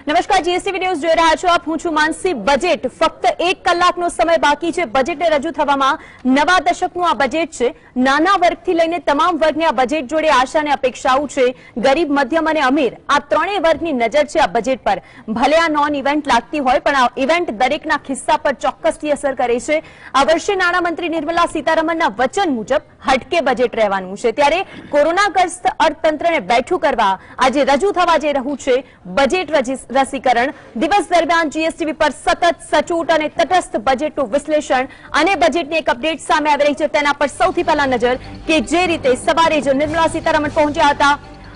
નમસ્કાર, GSTV news જોઈ રહ્યા છો આપ. હું છું માનસી. બજેટ ફક્ત 1 કલાકનો સમય બાકી છે બજેટને રજૂ થવામાં. નવા દશકનું આ બજેટ છે. નાના વર્ગથી લઈને તમામ વર્ગને આ બજેટ જોડે આશા અને અપેક્ષાઓ છે. ગરીબ, મધ્યમ અને અમીર આ ત્રણેય વર્ગની નજર છે આ બજેટ પર. ભલે આ નોન ઇવેન્ટ લાગતી હોય પણ આ ઇવેન્ટ દરેકના ખિસ્સા પર ચોક્કસથી અસર કરે છે. આ વર્ષે નાણામંત્રી નિર્મલા સીતારમણના વચન મુજબ હટકે બજેટ રહેવાનું છે. ત્યારે કોરોનાગ્રસ્ત અર્થતંત્રને બેઠું કરવા આજે રજૂ થવા જઈ રહ્યું છે બજેટ રસીકરણ. દિવસ દરમિયાન જીએસટીવી પર સતત સચોટ અને તટસ્થ બજેટનું વિશ્લેષણ અને બજેટની એક અપડેટ સામે આવી રહી છે. તેના પર સૌથી પહેલા નજર કે જે રીતે સવારે જ નિર્મલા સીતારમણ પહોંચ્યા હતા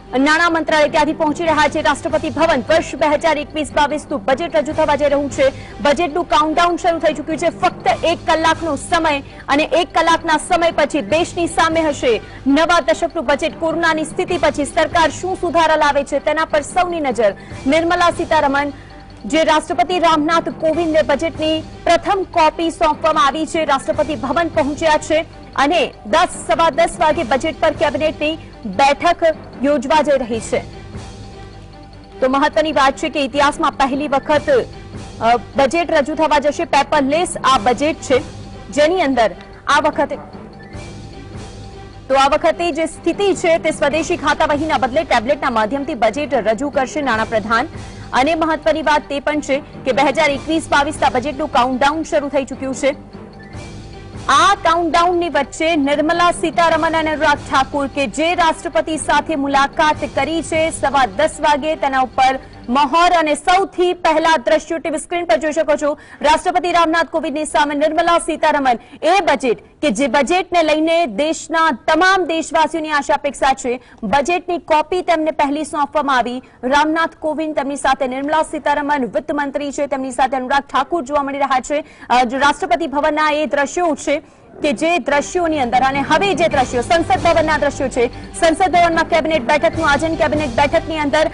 નાણાં મંત્રાલય, ત્યાંથી પહોંચી રહ્યા છે રાષ્ટ્રપતિ ભવન. વર્ષ 2021-22નું બજેટ રજૂ થવા જઈ રહ્યું છે. બજેટનું કાઉન્ટડાઉન શરૂ થઈ ચૂક્યું છે. ફક્ત 1 કલાકનો સમય અને 1 કલાકના સમય પછી દેશની સામે હશે નવા દશકનું બજેટ. કોરોનાની સ્થિતિ પછી સરકાર શું સુધારા લાવે છે તેના પર સૌની નજર. નિર્મલા સીતારમણ જે રાષ્ટ્રપતિ રામનાથ કોવિંદને બજેટની પ્રથમ કોપી સોંપવામાં આવી છે, રાષ્ટ્રપતિ ભવન પહોંચ્યા છે અને 10-10:15 વાગે બજેટ પર કેબિનેટની બેઠક યોજવા જઈ રહી છે. તો મહત્વની વાત છે કે ઇતિહાસમાં પહેલી વખત બજેટ રજૂ થવા જશે. પેપરલેસ આ બજેટ છે જેની અંદર આ વખતે જે સ્થિતિ છે તે સ્વદેશી ખાતાવહીના બદલે ટેબ્લેટના માધ્યમથી બજેટ રજૂ કરશે નાણાપ્રધાન. અને મહત્વની વાત તે પણ છે કે 2021-22ના બજેટનું કાઉન્ટડાઉન શરૂ થઈ ચૂક્યું છે. આ કાઉન્ટડાઉનની વચ્ચે નિર્મલા સીતારમણ અને અનુરાગ ઠાકુર કે જે રાષ્ટ્રપતિ સાથે મુલાકાત કરી છે 10:15 વાગે, તેના ઉપર મહોર. અને સૌથી પહેલા દ્રશ્યો ટીવી સ્ક્રીન પર જોઈ શકો છો. રાષ્ટ્રપતિ રામનાથ કોવિંદની સામે નિર્મલા સીતારમણ. એ બજેટ કે જે બજેટને લઈને દેશના તમામ દેશવાસીઓની આશા અપેક્ષા છે, બજેટની કોપી તેમને પહેલી સોંપવામાં આવી. રામનાથ કોવિંદ, તેમની સાથે નિર્મલા સીતારમણ વિત્ત મંત્રી છે, તેમની સાથે અનુરાગ ઠાકુર જોવા મળી રહ્યા છે. રાષ્ટ્રપતિ ભવનના એ દ્રશ્યો છે કે જે દ્રશ્યોની અંદર અને હવે જે દ્રશ્યો સંસદ ભવનના દ્રશ્યો છે. સંસદ ભવનમાં કેબિનેટ બેઠકનું આયોજન. કેબિનેટ બેઠકની અંદર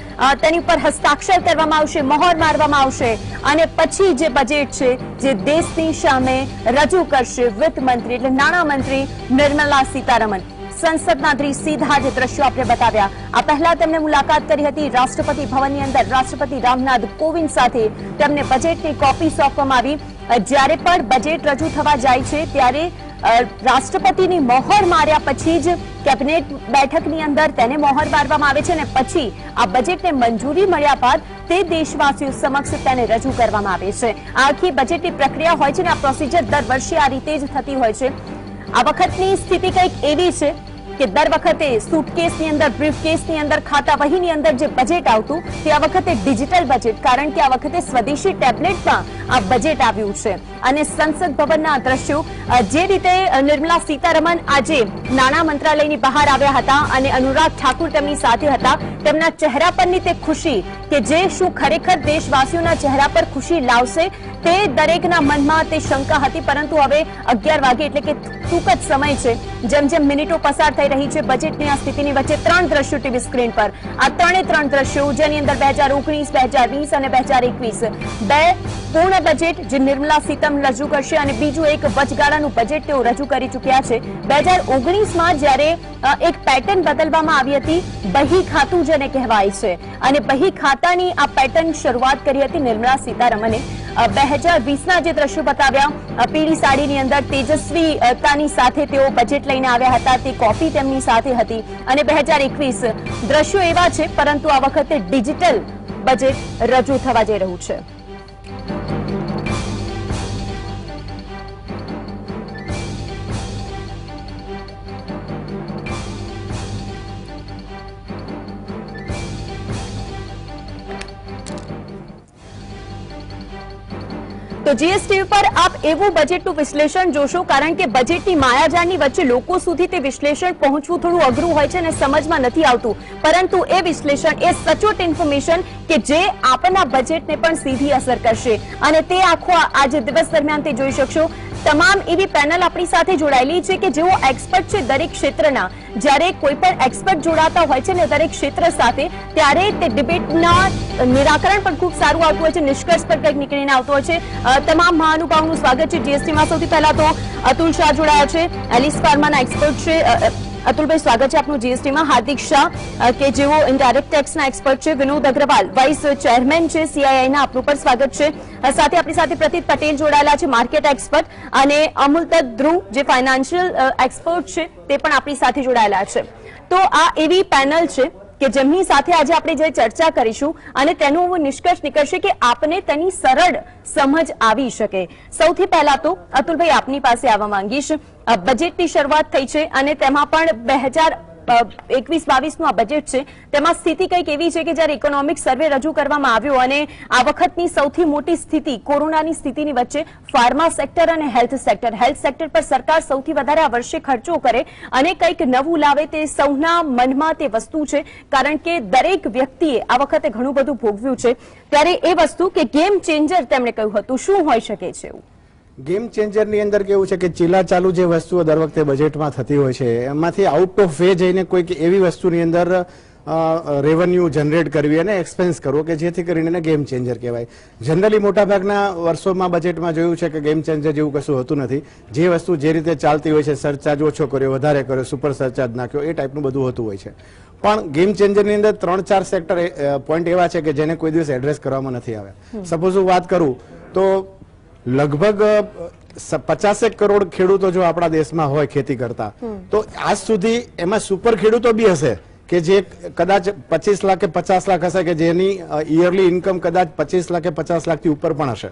તેની ઉપર હસ્તાક્ષર કરવામાં આવશે, મહોર મારવામાં આવશે અને પછી જે બજેટ છે જે દેશની સામે રજૂ કરશે વિત્ત મંત્રી એટલે નાણામંત્રી નિર્મલા સીતારમણ. સંસદના સીધા જે દ્રશ્યો આપણે બતાવ્યા. આ પહેલા તેમણે મુલાકાત કરી હતી રાષ્ટ્રપતિ ભવનની અંદર. રાષ્ટ્રપતિ રામનાથ કોવિંદ સાથે તેમને બજેટની કોપી સોંપવામાં આવી. જ્યારે પણ બજેટ રજૂ થવા જાય છે ત્યારે રાષ્ટ્રપતિની મહોર માર્યા પછી જ કેબિનેટ બેઠકની અંદર તેને મહોર મારવામાં આવે છે અને પછી આ બજેટને મંજૂરી મળ્યા બાદ તે દેશવાસીઓ સમક્ષ તેને રજૂ કરવામાં આવે છે. આખી બજેટની પ્રક્રિયા હોય છે અને આ પ્રોસિજર દર વર્ષે આ રીતે જ થતી હોય છે. આ વખતની સ્થિતિ કંઈક એવી છે કે દર વખતે સુટકેસની અંદર, બ્રીફકેસની અંદર, ખાતાવહીની અંદર જે બજેટ આવતું તે આ વખતે ડિજિટલ બજેટ, કારણ કે આ વખતે સ્વદેશી ટેબ્લેટમાં આ બજેટ આવ્યું છે. અને સંસદ ભવનના દ્રશ્યો જે રીતે નિર્મલા સીતારમણ આજે નાણાં મંત્રાલયની બહાર આવ્યા હતા અને અનુરાગ ઠાકુર તેમની સાથે હતા, તેમના ચહેરા પરની તે ખુશી કે જે શું ખરેખર દેશવાસીઓના ચહેરા પર ખુશી લાવશે તે દરેકના મનમાં તે શંકા હતી. પરંતુ હવે 11 વાગે એટલે કે ટૂંક જ સમય છે, જેમ જેમ મિનિટો પસાર થઈ રહી છે બજેટની આ સ્થિતિની વચ્ચે 3 દ્રશ્યો ટીવી સ્ક્રીન પર. આ 3 દ્રશ્યો જેની અંદર 2019, 2020 અને 2021 બે પૂર્ણ બજેટ જે નિર્મલા સીતારમણ રજૂ કરશે અને બીજું એક વચગાળાનું બજેટ તેઓ રજૂ કરી ચૂક્યા છે. 2019માં જ્યારે એક પેટર્ન બદલવામાં આવી હતી, બહી ખાતું જેને કહેવાય છે, અને બહી ખાતાની આ પેટર્ન શરૂઆત કરી હતી નિર્મલા સીતારમણે. 2020ના જે દ્રશ્યો બતાવ્યા, પીળી સાડીની અંદર તેજસ્વીતાની સાથે તેઓ બજેટ લઈને આવ્યા હતા, તે કોપી તેમની સાથે હતી. અને 2021 દ્રશ્યો એવા છે, પરંતુ આ વખતે ડિજિટલ બજેટ રજૂ થવા જઈ રહ્યું છે. તો જીએસટીવી પર આપ એવું બજેટનું વિશ્લેષણ જોશો, કારણ કે બજેટની માયાજાળની વચ્ચે લોકો સુધી તે વિશ્લેષણ પહોંચવું થોડું અઘરું હોય છે અને સમજમાં નથી આવતું. પરંતુ એ વિશ્લેષણ, એ સચોટ ઇન્ફોર્મેશન કે જે આપણા બજેટને પણ સીધી અસર કરશે અને તે આખો આજે દિવસ દરમિયાન તે જોઈ શકશો. તમામ એવી પેનલ આપણી સાથે જોડાયેલી છે કે જેઓ એક્સપર્ટ છે દરેક ક્ષેત્રના. જ્યારે કોઈ પણ એક્સપર્ટ જોડાતા હોય છે ને દરેક ક્ષેત્ર સાથે, ત્યારે તે ડિબેટના નિરાકરણ પણ ખૂબ સારું આવતું હોય છે, નિષ્કર્ષ પર કંઈક નીકળીને આવતો હોય છે. તમામ મહાનુભાવોનું સ્વાગત છે જીએસટીમાં. સૌથી પહેલા તો અતુલ શાહ જોડાયા છે, એલિસ ફાર્માના એક્સપર્ટ છે. અતુલભાઈ, સ્વાગત છે આપનું જીએસટીમાં. હાર્દિક શાહ કે જેઓ ઇનડાયરેક્ટ ટેક્સના એક્સપર્ટ છે, વિનોદ અગ્રવાલ વાઇસ ચેરમેન છે સીઆઈઆઈના, આપનું પણ સ્વાગત છે. સાથે આપણી સાથે પ્રતીક પટેલ જોડાયેલા છે, માર્કેટ એક્સપર્ટ, અને અમૂલદત્ત ધ્રુવ જે ફાઇનાન્શિયલ એક્સપર્ટ છે તે પણ આપણી સાથે જોડાયેલા છે. તો આ એવી પેનલ છે કે જેમની સાથે આજે આપણે જે ચર્ચા કરીશું અને તેનો એવો નિષ્કર્ષ નીકળશે કે આપને તેની સરળ સમજ આવી શકે. સૌથી પહેલા તો અતુલભાઈ આપની પાસે આવવા માંગીશ. બજેટની શરૂઆત થઈ છે અને તેમાં પણ 2021-22નું આ બજેટ છે, તેમાં સ્થિતિ કંઈક એવી છે કે જ્યારે ઇકોનોમિક સર્વે રજૂ કરવામાં આવ્યો અને આ વખતની સૌથી મોટી સ્થિતિ કોરોનાની સ્થિતિની વચ્ચે ફાર્મા સેક્ટર અને હેલ્થ સેક્ટર પર સરકાર સૌથી વધારે આ વર્ષે ખર્ચો કરે અને કંઈક નવું લાવે તે સૌના મનમાં તે વસ્તુ છે, કારણ કે દરેક વ્યક્તિએ આ વખતે ઘણું બધું ભોગવ્યું છે. ત્યારે એ વસ્તુ કે ગેમ ચેન્જર તેમણે કહ્યું હતું, શું હોઈ શકે છે એવું? ગેમ ચેન્જરની અંદર કેવું છે કે ચીલા ચાલુ જે વસ્તુઓ દર વખતે બજેટમાં થતી હોય છે એમાંથી આઉટ ઓફ વે જઈને કોઈક એવી વસ્તુની અંદર રેવન્યુ જનરેટ કરવી અને એક્સપેન્સ કરવો કે જેથી કરીને એને ગેમ ચેન્જર કહેવાય. જનરલી મોટાભાગના વર્ષોમાં બજેટમાં જોયું છે કે ગેમ ચેન્જર જેવું કશું હોતું નથી. જે વસ્તુ જે રીતે ચાલતી હોય છે, સરચાર્જ ઓછો કર્યો, વધારે કર્યો, સુપર સરચાર્જ નાખ્યો, એ ટાઈપનું બધું હોતું હોય છે. પણ ગેમ ચેન્જરની અંદર 3-4 સેક્ટર પોઈન્ટ એવા છે કે જેને કોઈ દિવસ એડ્રેસ કરવામાં નથી આવ્યા. સપોઝ હું વાત કરું તો લગભગ 50 કરોડ ખેડૂતો જો આપણા દેશમાં હોય ખેતી કરતા, તો આજ સુધી એમાં સુપર ખેડૂતો બી હશે કે જે કદાચ 25 લાખ કે 50 લાખ હશે કે જેની યરલી ઇન્કમ કદાચ 25 લાખ કે 50 લાખથી ઉપર પણ હશે.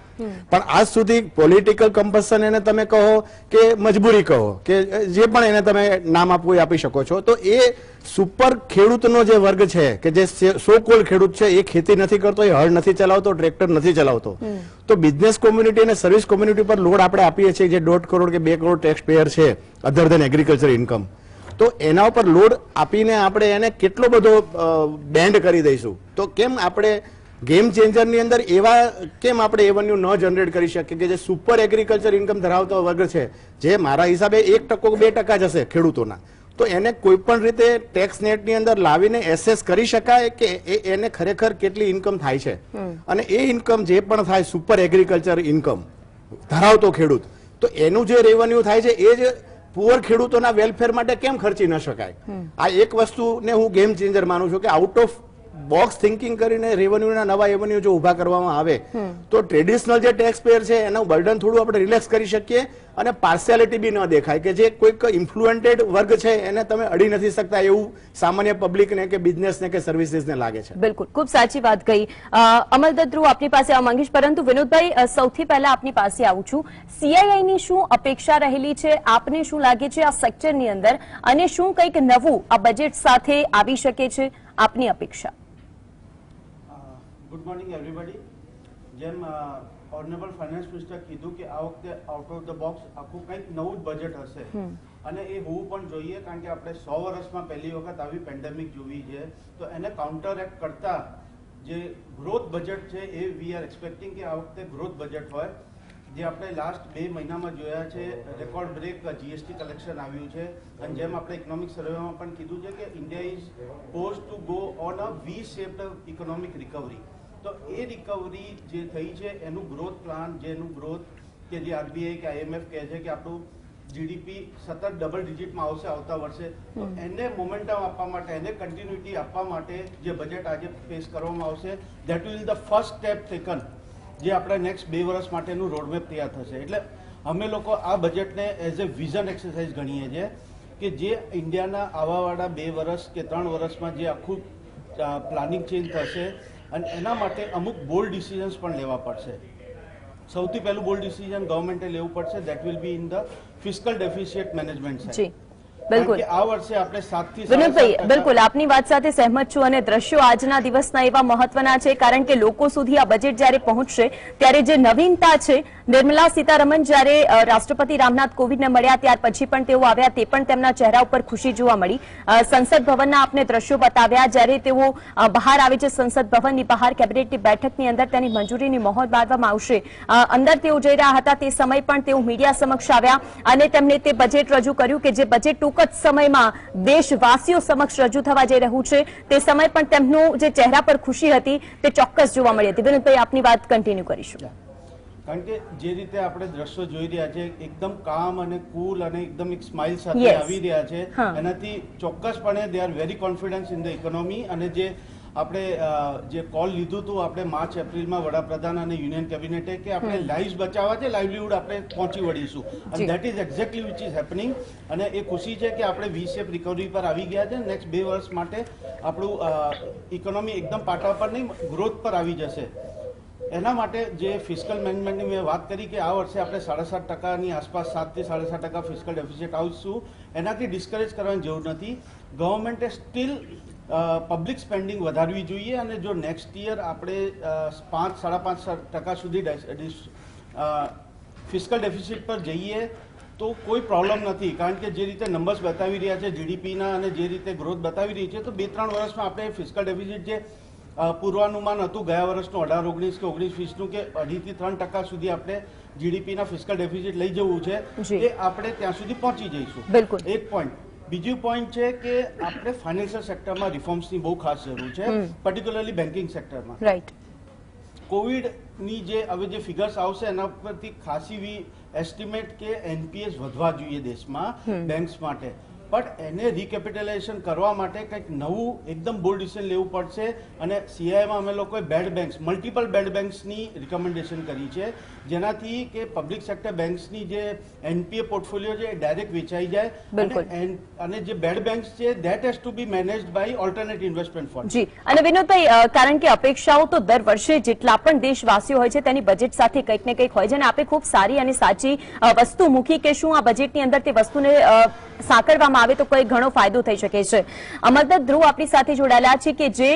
પણ આજ સુધી પોલિટિકલ કમ્પલ્સન એને તમે કહો કે મજબૂરી કહો કે જે પણ એને તમે નામ આપવું આપી શકો છો, તો એ સુપર ખેડૂતનો જે વર્ગ છે કે જે સો કોલ્ડ ખેડૂત છે, એ ખેતી નથી કરતો, એ હળ નથી ચલાવતો, ટ્રેક્ટર નથી ચલાવતો, તો બિઝનેસ કોમ્યુનિટી અને સર્વિસ કોમ્યુનિટી પર લોડ આપણે આપીએ છીએ જે 1.5 કરોડ કે 2 કરોડ ટેક્સ પેયર છે અધર દેન એગ્રીકલ્ચર ઇન્કમ. તો એના ઉપર લોડ આપીને આપણે એને કેટલો બધો બેન્ડ કરી દઈશું? તો કેમ આપણે ગેમ ચેન્જરની અંદર એવા કેમ આપણે રેવન્યુ ન જનરેટ કરી શકીએ કે જે સુપર એગ્રીકલ્ચર ઇન્કમ ધરાવતો વર્ગ છે, જે મારા હિસાબે 1% કે 2% જ હશે ખેડૂતોના, તો એને કોઈ પણ રીતે ટેક્સ નેટની અંદર લાવીને એસેસ કરી શકાય કે એને ખરેખર કેટલી ઇન્કમ થાય છે, અને એ ઇન્કમ જે પણ થાય સુપર એગ્રીકલ્ચર ઇન્કમ ધરાવતો ખેડૂત, તો એનું જે રેવન્યુ થાય છે એ જ પુઅર ખેડૂતોના વેલફેર માટે કેમ ખર્ચી ન શકાય? આ એક વસ્તુને હું ગેમ ચેન્જર માનું છું કે આઉટ ઓફ બોક્સ થિંકિંગ કરીને રેવન્યુના નવા રેવન્યુ જો ઉભા કરવામાં આવે તો ટ્રેડિશનલ જે ટેક્સ પેયર છે એનું બર્ડન થોડું આપણે રિલેક્સ કરી શકીએ અને પાર્શિયાલિટી બી ન દેખાય કે જે કોઈક ઇન્ફ્લુએન્ટેડ વર્ગ છે એને તમે અડી નથી શકતા એવું સામાન્ય પબ્લિકને કે બિઝનેસને કે સર્વિસીસને લાગે છે. બિલકુલ, ખૂબ સાચી વાત કહી. અમલદત્ત ધ્રુવ આપની પાસે આવવા માંગીશ, પરંતુ વિનોદભાઈ સૌથી પહેલા આપની પાસે આવું છું. સીઆઈઆઈની શું અપેક્ષા રહેલી છે? આપને શું લાગે છે આ સેક્ટરની અંદર, અને શું કંઈક નવું આ બજેટ સાથે આવી શકે છે? આપની અપેક્ષા. Good morning everybody. જેમ ઓનરેબલ ફાઇનાન્સ મિનિસ્ટર કીધું કે આ વખતે આઉટ ઓફ ધ બોક્સ આખું કંઈક નવું જ બજેટ હશે, અને એ હોવું પણ જોઈએ, કારણ કે આપણે 100 વર્ષમાં પહેલી વખત આવી પેન્ડેમિક જોવી છે. તો એને કાઉન્ટર એક્ટ કરતા જે ગ્રોથ બજેટ છે એ વી આર એક્સપેક્ટિંગ કે આ વખતે ગ્રોથ બજેટ હોય. જે આપણે લાસ્ટ 2 મહિનામાં જોયા છે, રેકોર્ડ બ્રેક જીએસટી કલેક્શન આવ્યું છે, અને જેમ આપણે ઇકોનોમિક સર્વેમાં પણ કીધું છે કે India is poised to go on a V shaped economic recovery. તો એ રિકવરી જે થઈ છે એનું ગ્રોથ પ્લાન, જેનું ગ્રોથ કે જે આરબીઆઈ કે આઈએમએફ કહે છે કે આપણું જીડીપી સતત ડબલ ડિજિટમાં આવશે આવતા વર્ષે, તો એને મોમેન્ટમ આપવા માટે, એને કન્ટિન્યુટી આપવા માટે જે બજેટ આજે પેશ કરવામાં આવશે, that will the first step taken, જે આપણે નેક્સ્ટ 2 વર્ષ માટેનું રોડમેપ તૈયાર થશે. એટલે અમે લોકો આ બજેટને એઝ એ વિઝન એક્સરસાઇઝ ગણીએ છીએ કે જે ઇન્ડિયાના આવાવાળા 2 વર્ષ કે 3 વર્ષમાં જે આખું પ્લાનિંગ ચેન્જ થશે, અને એના માટે અમુક બોલ્ડ ડિસિઝન્સ પણ લેવા પડશે. સૌથી પહેલું બોલ્ડ ડિસિઝન ગવર્મેન્ટે લેવું પડશે, that will be in the fiscal deficit management side. બિલકુલ, આ વર્ષે આપણે 7 થી વિનોદભાઈ બિલકુલ આપની વાત સાથે સહેમત છું, અને દ્રશ્યો આજના દિવસના એવા મહત્વના છે કારણ કે લોકો સુધી આ બજેટ જ્યારે પહોંચશે ત્યારે જે નવીનતા છે, નિર્મલા સીતારમણ જ્યારે રાષ્ટ્રપતિ રામનાથ કોવિંદને મળ્યા ત્યાર પછી પણ તેઓ આવ્યા, તે પણ તેમના ચહેરા ઉપર ખુશી જોવા મળી. સંસદ ભવનના આપને દ્રશ્યો બતાવ્યા, જ્યારે તેઓ બહાર આવે છે સંસદ ભવનની બહાર કેબિનેટની બેઠકની અંદર તેની મંજૂરીની મહોર બાંધવામાં આવશે, અંદર તેઓ જઈ રહ્યા હતા તે સમય પણ તેઓ મીડિયા સમક્ષ આવ્યા અને તેમણે તે બજેટ રજૂ કર્યું કે જે બજેટ ટૂંક જ સમયમાં દેશવાસીઓ સમક્ષ રજૂ થવા જઈ રહ્યું છે. તે સમય પણ તેમનું જે ચહેરા પર ખુશી હતી તે ચોક્કસ જોવા મળી હતી. વિનોદભાઈ આપની વાત કન્ટિન્યુ કરીશું. કારણ કે જે રીતે આપણે દ્રશ્યો જોઈ રહ્યા છે એકદમ કામ અને કુલ અને એકદમ એક સ્માઇલ સાથે Yes. આવી રહ્યા છે હા. એનાથી ચોક્કસપણે they are very confidence in the economy. અને જે આપણે જે કોલ લીધું હતું આપણે માર્ચ એપ્રિલમાં વડાપ્રધાન અને યુનિયન કેબિનેટે કે આપણે લાઈવ્સ બચાવવા છે, લાઇવલીહુડ આપણે પહોંચી વળીશું અને જી. That is exactly which is happening. અને એ ખુશી છે કે આપણે વી શેપ રિકવરી પર આવી ગયા છે. નેક્સ્ટ 2 વર્ષ માટે આપણું ઇકોનોમી એકદમ પાટા પર નહીં, ગ્રોથ પર આવી જશે. એના માટે જે ફિસ્કલ મેનેજમેન્ટની મેં વાત કરી કે આ વર્ષે આપણે 7.5% આસપાસ 7 થી 7.5% ફિસ્કલ ડેફિસિટ આવશું, એનાથી ડિસ્કરેજ કરવાની જરૂર નથી. ગવર્મેન્ટે સ્ટીલ પબ્લિક સ્પેન્ડિંગ વધારવી જોઈએ અને જો નેક્સ્ટ યર આપણે 5-5.5% સુધી ફિસ્કલ ડેફિસિટ પર જઈએ તો કોઈ પ્રોબ્લેમ નથી. કારણ કે જે રીતે નંબર્સ બતાવી રહ્યા છે જીડીપીના અને જે રીતે ગ્રોથ બતાવી રહી છે તો 2-3 વર્ષમાં આપણે ફિસ્કલ ડેફિસિટ જે પૂર્વાનુમાન હતું ગયા વર્ષનું 18-19 કે 19-20નું કે 2.5-3% સુધી આપણે જીડીપીના ફિસ્કલ ડેફિસિટ લઈ જવું છે, જી. એ આપણે ત્યાં સુધી પહોંચી જઈશું. બિલકુલ. એક પોઈન્ટ. બીજું પોઈન્ટ છે કે આપણે ફાઇનાન્શિયલ સેક્ટરમાં રિફોર્મ્સની બહુ ખાસ જરૂર છે, પર્ટિક્યુલરલી બેન્કિંગ સેક્ટરમાં. રાઈટ. કોવિડની જે હવે જે ફિગર્સ આવશે એના પરથી ખાસી એસ્ટિમેટ કે એનપીએસ વધવા જોઈએ દેશમાં બેંક્સ માટે. બટ એને રિકેપિટલાઇઝેશન કરવા માટે કંઈક નવું એકદમ બોલ્ડ ડિસિઝન લેવું પડશે. અને સીઆઈમાં અમે લોકોએ બેડ બેંક્સ, મલ્ટિપલ બેડ બેંક્સની રિકમેન્ડેશન કરી છે, જેનાથી કે પબ્લિક સેક્ટર બેંક્સની જે એનપીએ પોર્ટફોલિયો છે એ ડાયરેક્ટ વેચાઈ જાય. બિલકુલ. અને જે બેડ બેંક્સ છે that has to be managed by alternate investment fund. જી. અને વિનોદભાઈ, કારણ કે અપેક્ષાઓ તો દર વર્ષે જેટલા પણ દેશવાસીઓ હોય છે તેની બજેટ સાથે કંઈક ને કંઈક હોય છે અને આપે ખૂબ સારી અને સાચી વસ્તુ મૂકી કે શું આ બજેટની અંદર તે વસ્તુને સાંકળવામાં આવે તો કોઈ ઘણો ફાયદો થઈ શકે છે. અમરદત્ત ધ્રુવ આપણી સાથે જોડાયેલા છે કે જે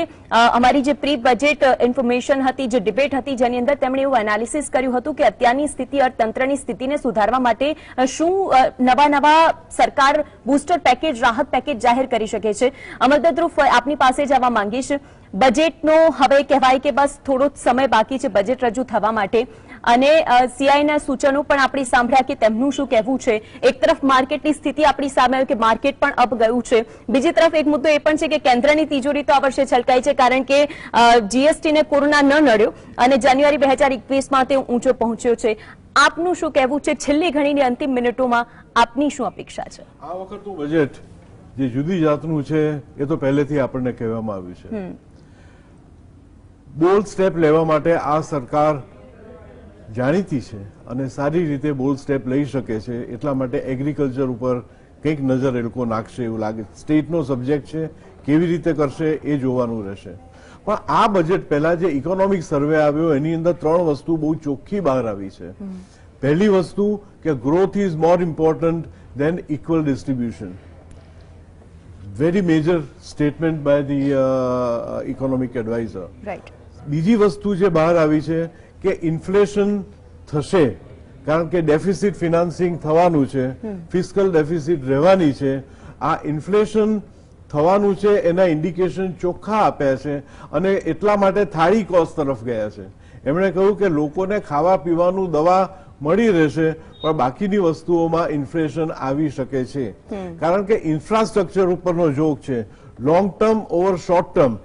અમારી જે પ્રી બજેટ ઇન્ફોર્મેશન હતી, જે ડિબેટ હતી, જેની અંદર તેમણે એવું એનાલિસિસ કર્યું હતું કે અત્યારની સ્થિતિ, અર્થતંત્રની સ્થિતિને સુધારવા માટે શું નવા સરકાર બૂસ્ટર પેકેજ, રાહત પેકેજ જાહેર કરી શકે છે. અમરદત્ત ધ્રુવ, આપની પાસે જ આવવા માંગીશ. બજેટનો હવે કહેવાય કે બસ થોડો સમય બાકી છે બજેટ રજૂ થવા માટે અને સીઆઈના સૂચનો પણ આપણે સાંભળ્યા કે તેમનું શું કહેવું છે. એક તરફ માર્કેટની સ્થિતિ આપણી સામે આવી કે માર્કેટ પણ અપ ગયું છે, બીજી તરફ એક મુદ્દો એ પણ છે કે કેન્દ્રની તિજોરી તો આ વર્ષે છલકાઈ છે કારણ કે જીએસટીને કોરોના ન નડ્યો અને જાન્યુઆરી 2021માં તે ઊંચો પહોંચ્યો છે. આપનું શું કહેવું છે? છેલ્લી ઘડીની અંતિમ મિનિટોમાં આપની શું અપેક્ષા છે? આ વખતનું બજેટ જે જુદી જાતનું છે એ તો પહેલેથી આપણને કહેવામાં આવ્યું છે. બોલ્ડ સ્ટેપ લેવા માટે આ સરકાર જાણીતી છે અને સારી રીતે બોલ્ડ સ્ટેપ લઈ શકે છે. એટલા માટે એગ્રીકલ્ચર ઉપર કંઈક નજર એ લોકો નાખશે એવું લાગે. સ્ટેટનો સબ્જેક્ટ છે, કેવી રીતે કરશે એ જોવાનું રહેશે. પણ આ બજેટ પહેલા જે ઇકોનોમિક સર્વે આવ્યો એની અંદર 3 વસ્તુ બહુ ચોખ્ખી બહાર આવી છે. પહેલી વસ્તુ કે growth is more important than equal distribution. Very major statement by the economic adviser. Right. બીજી વસ્તુ જે બહાર આવી છે કે ઇન્ફ્લેશન થશે કારણ કે ડેફિસિટ ફિનાન્સિંગ થવાનું છે, ફિસ્કલ ડેફિસિટ રહેવાની છે. આ ઇન્ફ્લેશન થવાનું છે એના ઇન્ડિકેશન ચોખ્ખા આપ્યા છે અને એટલા માટે થાળી કોસ્ટ તરફ ગયા છે. એમણે કહ્યું કે લોકોને ખાવા પીવાનું, દવા મળી રહેશે પણ બાકીની વસ્તુઓમાં ઇન્ફ્લેશન આવી શકે છે કારણ કે ઇન્ફ્રાસ્ટ્રક્ચર ઉપરનો જોક છે. Long term over short term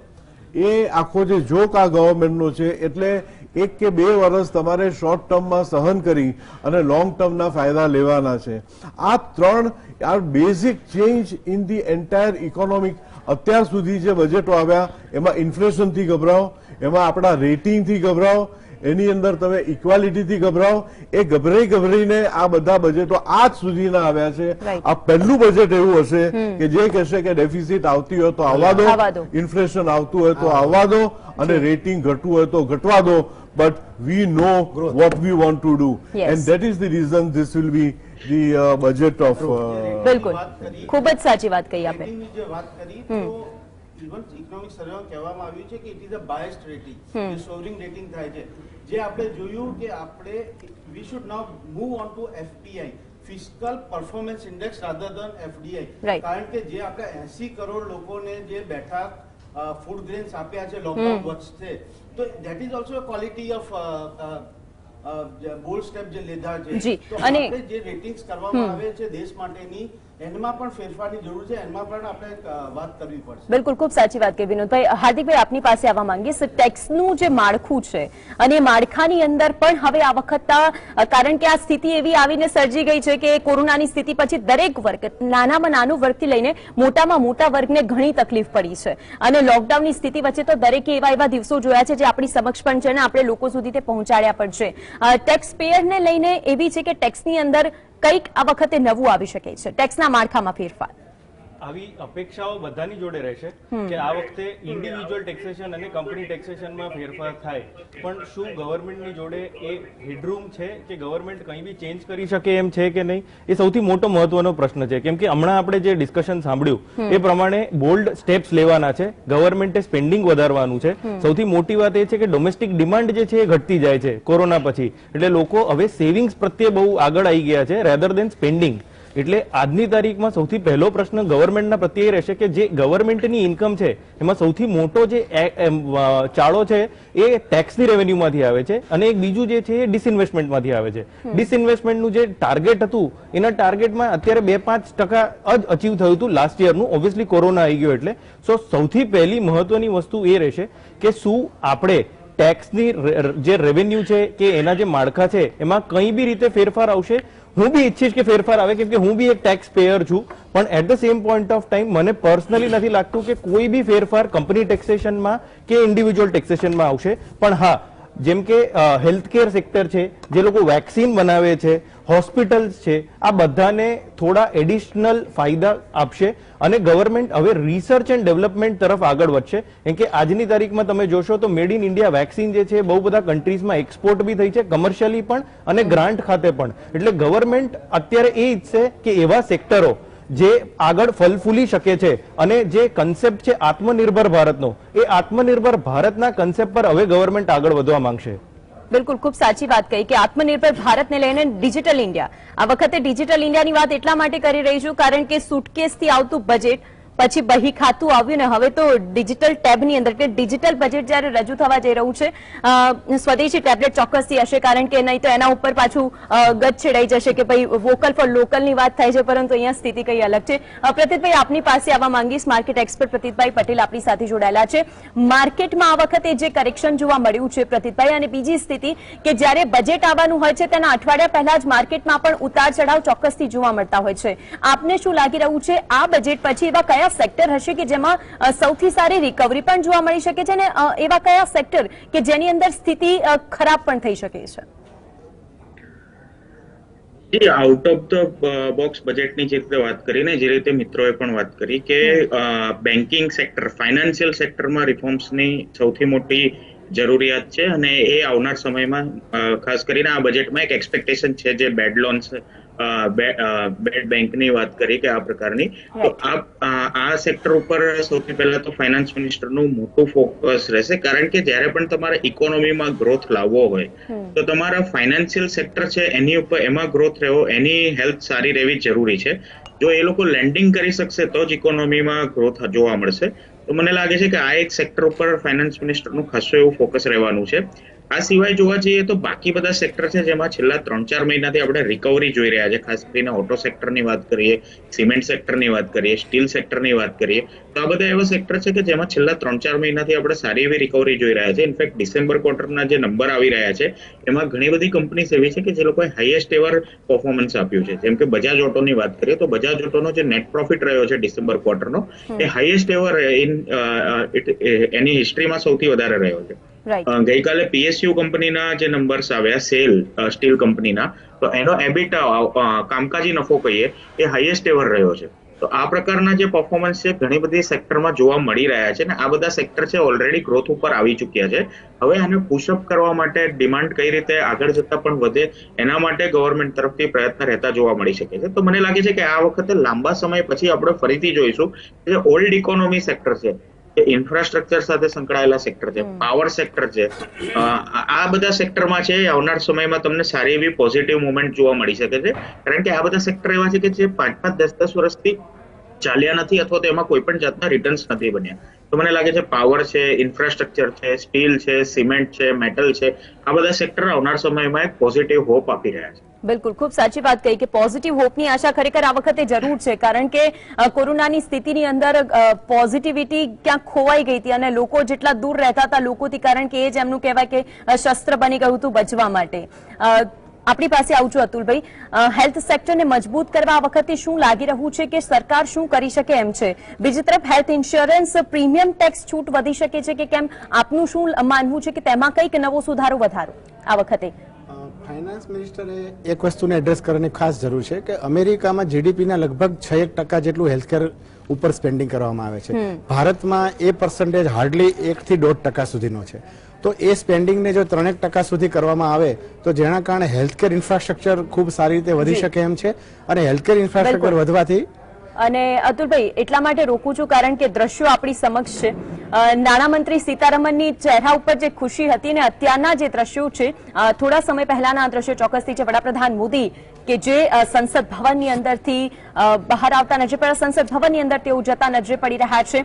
એ આખો જે જોક આ ગવર્મેન્ટનો છે. એટલે 1 કે 2 વર્ષ તમારે શોર્ટ ટર્મમાં સહન કરી અને લોંગ ટર્મના ફાયદા લેવાના છે. આ 3 are basic change in the entire economic. અત્યાર સુધી જે બજેટો આવ્યા એમાં ઇન્ફ્લેશનથી ગભરાઓ, એમાં આપણા રેટિંગથી ગભરાઓ, એની અંદર તમે ઇક્વાલિટીથી ગભરાઓ. એ ગભરાઈને આ બધા બજેટો આજ સુધીના આવ્યા છે. આ પહેલું બજેટ એવું હશે કે જે કહેશે કે ડેફિસિટ આવતી હોય તો આવવા દો, ઇન્ફ્લેશન આવતું હોય તો આવવા દો અને રેટિંગ ઘટવું હોય તો ઘટવા દો. But we know what we want to do, and that is the reason this will be the budget of. બિલકુલ, ખૂબ જ સાચી વાત કહી આપે. જે વાત કરી તો ઇવન ઇકોનોમિક સર્વેમાં કહેવામાં આવ્યું છે કે it is a biased rating, જે સોવરિંગ રેટિંગ થાય છે. જે આપણે જોયું કે આપણે we should now move on two FPI, fiscal performance index rather ધન એફડીઆઈ. કારણ કે જે આપણે 80 કરોડ લોકોને જે બેઠા ફૂડ ગ્રેન્સ આપ્યા છે લોકડાઉન વચ્ચે, તો that is also quality of bold step જે લીધા છે. તો આપણે જે રેટિંગ્સ કરવામાં આવે છે દેશ માટેની એમાં પણ ફેરફારની જરૂર છે, એમાં પણ આપણે વાત કરવી પડશે. બિલકુલ, ખૂબ સાચી વાત કહી વિનોદભાઈ. હાર્દિકભાઈ, આપની પાસે આવવા માંગીશ. ટેક્સનું જે માળખું છે અને માળખાની અંદર પણ હવે આ વખત, કારણ કે આ સ્થિતિ એવી આવીને સર્જી ગઈ છે કે કોરોનાની સ્થિતિ પછી દરેક વર્ગ, નાનામાં નાનું વર્ગથી લઈને મોટામાં મોટા વર્ગને ઘણી તકલીફ પડી છે અને લોકડાઉનની સ્થિતિ વચ્ચે તો દરેકે એવા દિવસો જોયા છે જે આપણી સમક્ષ પણ છે અને આપણે લોકો સુધી તે પહોંચાડ્યા પણ છે. ટેક્સ પેયરને લઈને એવી છે કે ટેક્સની અંદર કંઈક આ વખતે નવું આવી શકે છે, ટેક્સના માળખામાં ફેરફાર. આવી અપેક્ષાઓ બધાની જોડે રહેશે કે આ વખતે ઇન્ડિવિજ્યુઅલ ટેક્સેશન અને કંપની ટેક્સેશનમાં ફેરફાર થાય, પણ શું ગવર્મેન્ટની જોડે એ હેડરૂમ છે કે ગવર્મેન્ટ કંઈ બી ચેન્જ કરી શકે એમ છે કે નહીં, એ સૌથી મોટો મહત્વનો પ્રશ્ન છે. કેમ કે હમણાં આપણે જે ડિસ્કશન સાંભળ્યું એ પ્રમાણે બોલ્ડ સ્ટેપ્સ લેવાના છે, ગવર્મેન્ટે સ્પેન્ડિંગ વધારવાનું છે. સૌથી મોટી વાત એ છે કે ડોમેસ્ટિક ડિમાન્ડ જે છે એ ઘટતી જાય છે કોરોના પછી, એટલે લોકો હવે સેવિંગ્સ પ્રત્યે બહુ આગળ આવી ગયા છે રેધર દેન સ્પેન્ડિંગ. એટલે આજની તારીખમાં સૌથી પહેલો પ્રશ્ન ગવર્મેન્ટના પ્રત્યે રહેશે કે જે ગવર્મેન્ટની ઇન્કમ છે એમાં સૌથી મોટો જે ચાળો છે એ ટેક્સની રેવન્યુમાંથી આવે છે અને એક બીજું જે છે એ ડિસઇન્વેસ્ટમેન્ટમાંથી આવે છે. ડિસઇન્વેસ્ટમેન્ટનું જે ટાર્ગેટ હતું એના ટાર્ગેટમાં અત્યારે 2-5% જ અચીવ થયું હતું લાસ્ટ યરનું, ઓબ્વિયસલી કોરોના આવી ગયો એટલે. સો સૌથી પહેલી મહત્વની વસ્તુ એ રહેશે કે શું આપણે ટેક્સની જે રેવન્યુ છે કે એના જે માળખા છે એમાં કઈ બી રીતે ફેરફાર આવશે. હું બી ઈચ્છીશ કે ફેરફાર આવે, કેમ કે હું બી એક ટેક્સ પેયર છું, પણ at the same point of time મને પર્સનલી નથી લાગતું કે કોઈ બી ફેરફાર કંપની ટેક્સેશનમાં કે ઇન્ડિવિજ્યુઅલ ટેક્સેશનમાં આવશે. પણ હા, જેમ કે હેલ્થકેર સેક્ટર છે, જે લોકો વેક્સિન બનાવે છે, હોસ્પિટલ્સ છે, આ બધાને થોડા એડિશનલ ફાયદા આપશે અને ગવર્મેન્ટ હવે રિસર્ચ એન્ડ ડેવલપમેન્ટ તરફ આગળ વધશે. કેમ કે આજની તારીખમાં તમે જોશો તો મેડ ઇન ઇન્ડિયા વેક્સિન જે છે બહુ બધા કન્ટ્રીઝમાં એક્સપોર્ટ બી થઈ છે, કમર્શિયલી પણ અને ગ્રાન્ટ ખાતે પણ. એટલે ગવર્મેન્ટ અત્યારે એ ઈચ્છે કે એવા સેક્ટરો જે આગળ ફલફૂલી શકે છે અને જે કન્સેપ્ટ છે આત્મનિર્ભર ભારતનો, એ આત્મનિર્ભર ભારતના કન્સેપ્ટ પર હવે ગવર્મેન્ટ આગળ વધવા માંગશે. બિલકુલ, ખૂબ સાચી વાત કહી કે આત્મનિર્ભર ભારતને લઈને ડિજિટલ ઇન્ડિયા, આ વખતે ડિજિટલ ઇન્ડિયાની વાત એટલા માટે કરી રહી છું કારણ કે સુટકેસથી આવતું બજેટ, પછી બહી ખાતું આવ્યું ને હવે તો ડિજિટલ ટેબની અંદર કે ડિજિટલ બજેટ જ્યારે રજૂ થવા જઈ રહ્યું છે, સ્વદેશી ટેબ્લેટ ચોક્કસથી હશે કારણ કે નહીં તો એના ઉપર પાછું ગજ છેડાઈ જશે કે ભાઈ વોકલ ફોર લોકલની વાત થાય છે, પરંતુ અહીંયા સ્થિતિ કઈ અલગ છે. પ્રતિતભાઈ, આપની પાસે આવવા માંગીશ. માર્કેટ એક્સપર્ટ પ્રતિતભાઈ પટેલ આપણી સાથે જોડાયેલા છે. માર્કેટમાં આ વખતે જે કરેક્શન જોવા મળ્યું છે પ્રતિતભાઈ, અને બીજી સ્થિતિ કે જ્યારે બજેટ આવવાનું હોય છે તેના અઠવાડિયા પહેલા જ માર્કેટમાં પણ ઉતાર ચઢાવ ચોક્કસથી જોવા મળતા હોય છે. આપને શું લાગી રહ્યું છે આ બજેટ પછી એવા કયા સેક્ટર હશે કે જેમાં સૌથી સારી રિકવરી પણ જોવા મળી શકે છે અને એવા કયા સેક્ટર કે જેની અંદર સ્થિતિ ખરાબ પણ થઈ શકે છે? આઉટ ઓફ ધ બોક્સ બજેટની જે રીતે વાત કરી ને, જે રીતે મિત્રોએ પણ વાત કરી કે બેન્કિંગ સેક્ટર, ફાઇનાન્શિયલ સેક્ટરમાં રિફોર્મ્સની સૌથી મોટી જરૂરિયાત છે અને એ આવનાર સમયમાં ખાસ કરીને આ બજેટમાં એક એક્સપેક્ટેશન છે જે બેડ લોન્સ, બેડ બેંકની વાત કરી કે આ પ્રકારની, તો આ સેક્ટર ઉપર સૌથી પહેલા તો ફાઇનાન્સ મિનિસ્ટરનું મોટું ફોકસ રહેશે કારણ કે જ્યારે પણ તમારે ઇકોનોમીમાં ગ્રોથ લાવવો હોય તો તમારા ફાઇનાન્શિયલ સેક્ટર છે એની ઉપર, એમાં ગ્રોથ રહેવો, એની હેલ્થ સારી રહેવી જરૂરી છે. જો એ લોકો લેન્ડિંગ કરી શકશે તો જ ઇકોનોમીમાં ગ્રોથ જોવા મળશે. તો મને લાગે છે કે આ એક સેક્ટર ઉપર ફાઇનાન્સ મિનિસ્ટરનું ખાસું એવું ફોકસ રહેવાનું છે. આ સિવાય જોવા જઈએ તો બાકી બધા સેક્ટર છે જેમાં છેલ્લા 3-4 મહિનાથી આપણે રિકવરી જોઈ રહ્યા છે. ખાસ કરીને ઓટો સેક્ટરની વાત કરીએ, સિમેન્ટ સેક્ટરની વાત કરીએ, સ્ટીલ સેક્ટરની વાત કરીએ, તો આ બધા એવા સેક્ટર છે કે જેમાં છેલ્લા 3-4 મહિનાથી આપણે સારી એવી રિકવરી જોઈ રહ્યા છે. ઇનફેક્ટ ડિસેમ્બર ક્વાર્ટરના જે નંબર આવી રહ્યા છે એમાં ઘણી બધી કંપનીઝ એવી છે કે જે લોકોએ હાઈએસ્ટ એવર પરફોર્મન્સ આપ્યું છે. જેમ કે બજાજ ઓટોની વાત કરીએ તો બજાજ ઓટોનો જે નેટ પ્રોફિટ રહ્યો છે ડિસેમ્બર ક્વાર્ટરનો એ હાઈએસ્ટ એવર એની હિસ્ટ્રીમાં સૌથી વધારે રહ્યો છે. ગઈકાલે પીએસયુ કંપનીના જે નંબર્સ આવ્યા સેલ સ્ટીલ કંપનીના, તો એનો એબિટા કામકાજી નફો કહીએ એ હાઈએસ્ટ એવર રહ્યો છે. તો આ પ્રકારના જે પરફોર્મન્સ છે ઘણી બધી સેક્ટરમાં જોવા મળી રહ્યા છે અને આ બધા સેક્ટર છે ઓલરેડી ગ્રોથ ઉપર આવી ચૂક્યા છે. હવે આને પુશઅપ કરવા માટે ડિમાન્ડ કઈ રીતે આગળ જતા પણ વધે એના માટે ગવર્મેન્ટ તરફથી પ્રયત્ન રહેતા જોવા મળી શકે છે. તો મને લાગે છે કે આ વખતે લાંબા સમય પછી આપણે ફરીથી જોઈશું જે ઓલ્ડ ઇકોનોમી સેક્ટર છે, ઇન્ફ્રાસ્ટ્રક્ચર સાથે સંકળાયેલા સેક્ટર છે, પાવર સેક્ટર છે, આ બધા સેક્ટરમાં છે આવનાર સમયમાં તમને સારી એવી પોઝિટિવ મુવમેન્ટ જોવા મળી શકે છે. કારણ કે આ બધા સેક્ટર એવા છે કે જે 5-5, 10-10 વર્ષથી ચાલ્યા નથી અથવા તો એમાં કોઈ પણ જાતના રિટર્ન્સ નથી બન્યા. તો મને લાગે છે પાવર છે, ઇન્ફ્રાસ્ટ્રક્ચર છે, સ્ટીલ છે, સિમેન્ટ છે, મેટલ છે, આ બધા સેક્ટર આવનાર સમયમાં એક પોઝિટિવ હોપ આપી રહ્યા છે. બિલકુલ, ખૂબ સાચી વાત કહી કે પોઝિટિવ હોપની આશા ખરેખર આ વખતે જરૂર છે, કારણ કે કોરોનાની સ્થિતિની અંદર પોઝિટિવિટી ક્યાંક ખોવાઈ ગઈ હતી અને લોકો જેટલા દૂર રહેતા હતા લોકોથી, કારણ કે એ જ એમનું કહેવાય કે શસ્ત્ર બની ગયું હતું બચવા માટે. આપણી પાસે આવું છું અતુલભાઈ, હેલ્થ સેક્ટરને મજબૂત કરવા આ વખતે શું લાગી રહ્યું છે કે સરકાર શું કરી શકે એમ છે? બીજી તરફ હેલ્થ ઇન્સ્યોરન્સ પ્રીમિયમ ટેક્સ છૂટ વધી શકે છે કે કેમ? આપનું શું માનવું છે કે તેમાં કંઈક નવો સુધારો વધારો આ વખતે? ફાઇનાન્સ મિનિસ્ટરે એક વસ્તુને એડ્રેસ કરવાની ખાસ જરૂર છે કે અમેરિકામાં જીડીપીના લગભગ 6% જેટલું હેલ્થકેર ઉપર સ્પેન્ડિંગ કરવામાં આવે છે. ભારતમાં એ પર્સન્ટેજ હાર્ડલી 1 થી 1.5% સુધીનો છે. તો એ સ્પેન્ડિંગને જો 3% સુધી કરવામાં આવે તો જેના કારણે હેલ્થકેર ઇન્ફ્રાસ્ટ્રક્ચર ખૂબ સારી રીતે વધી શકે એમ છે અને હેલ્થકેર ઇન્ફ્રાસ્ટ્રક્ચર વધવાથી. અને અતુલભાઈ, એટલા માટે રોકું છું કારણ કે દ્રશ્યો આપણી સમક્ષ છે. નાણામંત્રી સીતારમણની ચહેરા ઉપર જે ખુશી હતી ને અત્યારના જે દ્રશ્યો છે, થોડા સમય પહેલાના આ દ્રશ્યો ચોક્કસથી છે. વડાપ્રધાન મોદી કે જે સંસદ ભવનની અંદરથી બહાર આવતા નજરે પડ્યા, સંસદ ભવનની અંદર તેઓ જતા નજરે પડી રહ્યા છે,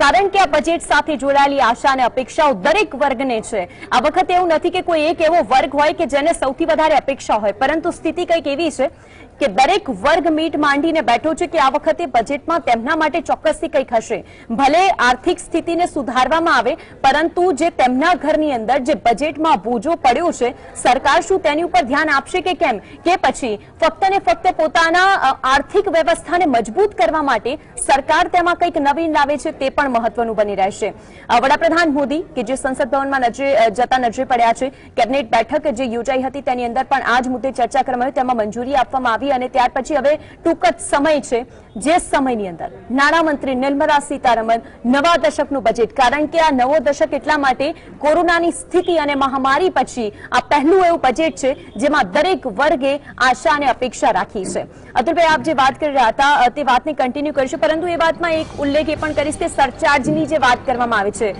કારણ કે આ બજેટ સાથે જોડાયેલી આશા અને અપેક્ષાઓ દરેક વર્ગને છે. આ વખતે એવું નથી કે કોઈ એક એવો વર્ગ હોય કે જેને સૌથી વધારે અપેક્ષા હોય, પરંતુ સ્થિતિ કંઈક એવી છે કે દરેક વર્ગ મીટ માંડીને બેઠો છે કે આ વખતે બજેટમાં તેમના માટે ચોક્કસથી કંઈક હશે. ભલે આર્થિક સ્થિતિને સુધારવામાં આવે, પરંતુ જે તેમના ઘરની અંદર જે બજેટમાં બોજો પડ્યો છે, સરકાર શું તેની ઉપર ધ્યાન આપશે કે કેમ? કે પછી ફક્ત ને ફક્ત પોતાના આર્થિક વ્યવસ્થાને મજબૂત કરવા માટે સરકાર તેમાં કંઈક નવીન લાવે છે, તે પણ મહત્વનું બની રહેશે. વડાપ્રધાન મોદી કે જે સંસદ ભવનમાં જતા નજરે પડ્યા છે, કેબિનેટ બેઠક જે યોજાઈ હતી તેની અંદર પણ આ જ મુદ્દે ચર્ચા કરવામાં આવી, તેમાં મંજૂરી આપવામાં આવી અને ત્યાર પછી હવે ટૂંક જ સમય છે જે સમયની અંદર નાણામંત્રી નિર્મલા સીતારમણ નવા દશકનું બજેટ, કારણ કે આ નવો દશક એટલા માટે કોરોનાની સ્થિતિ અને મહામારી પછી આ પહેલું એવું બજેટ છે જેમાં દરેક વર્ગે આશા અને અપેક્ષા રાખી છે. અતુલભાઈ, આપ જે વાત કરી રહ્યા હતા તે વાતને કન્ટિન્યુ કરીશું, પરંતુ એ વાતમાં એક ઉલ્લેખ એ પણ કરીશ કે સરચાર્જની જે વાત કરવામાં આવે છે,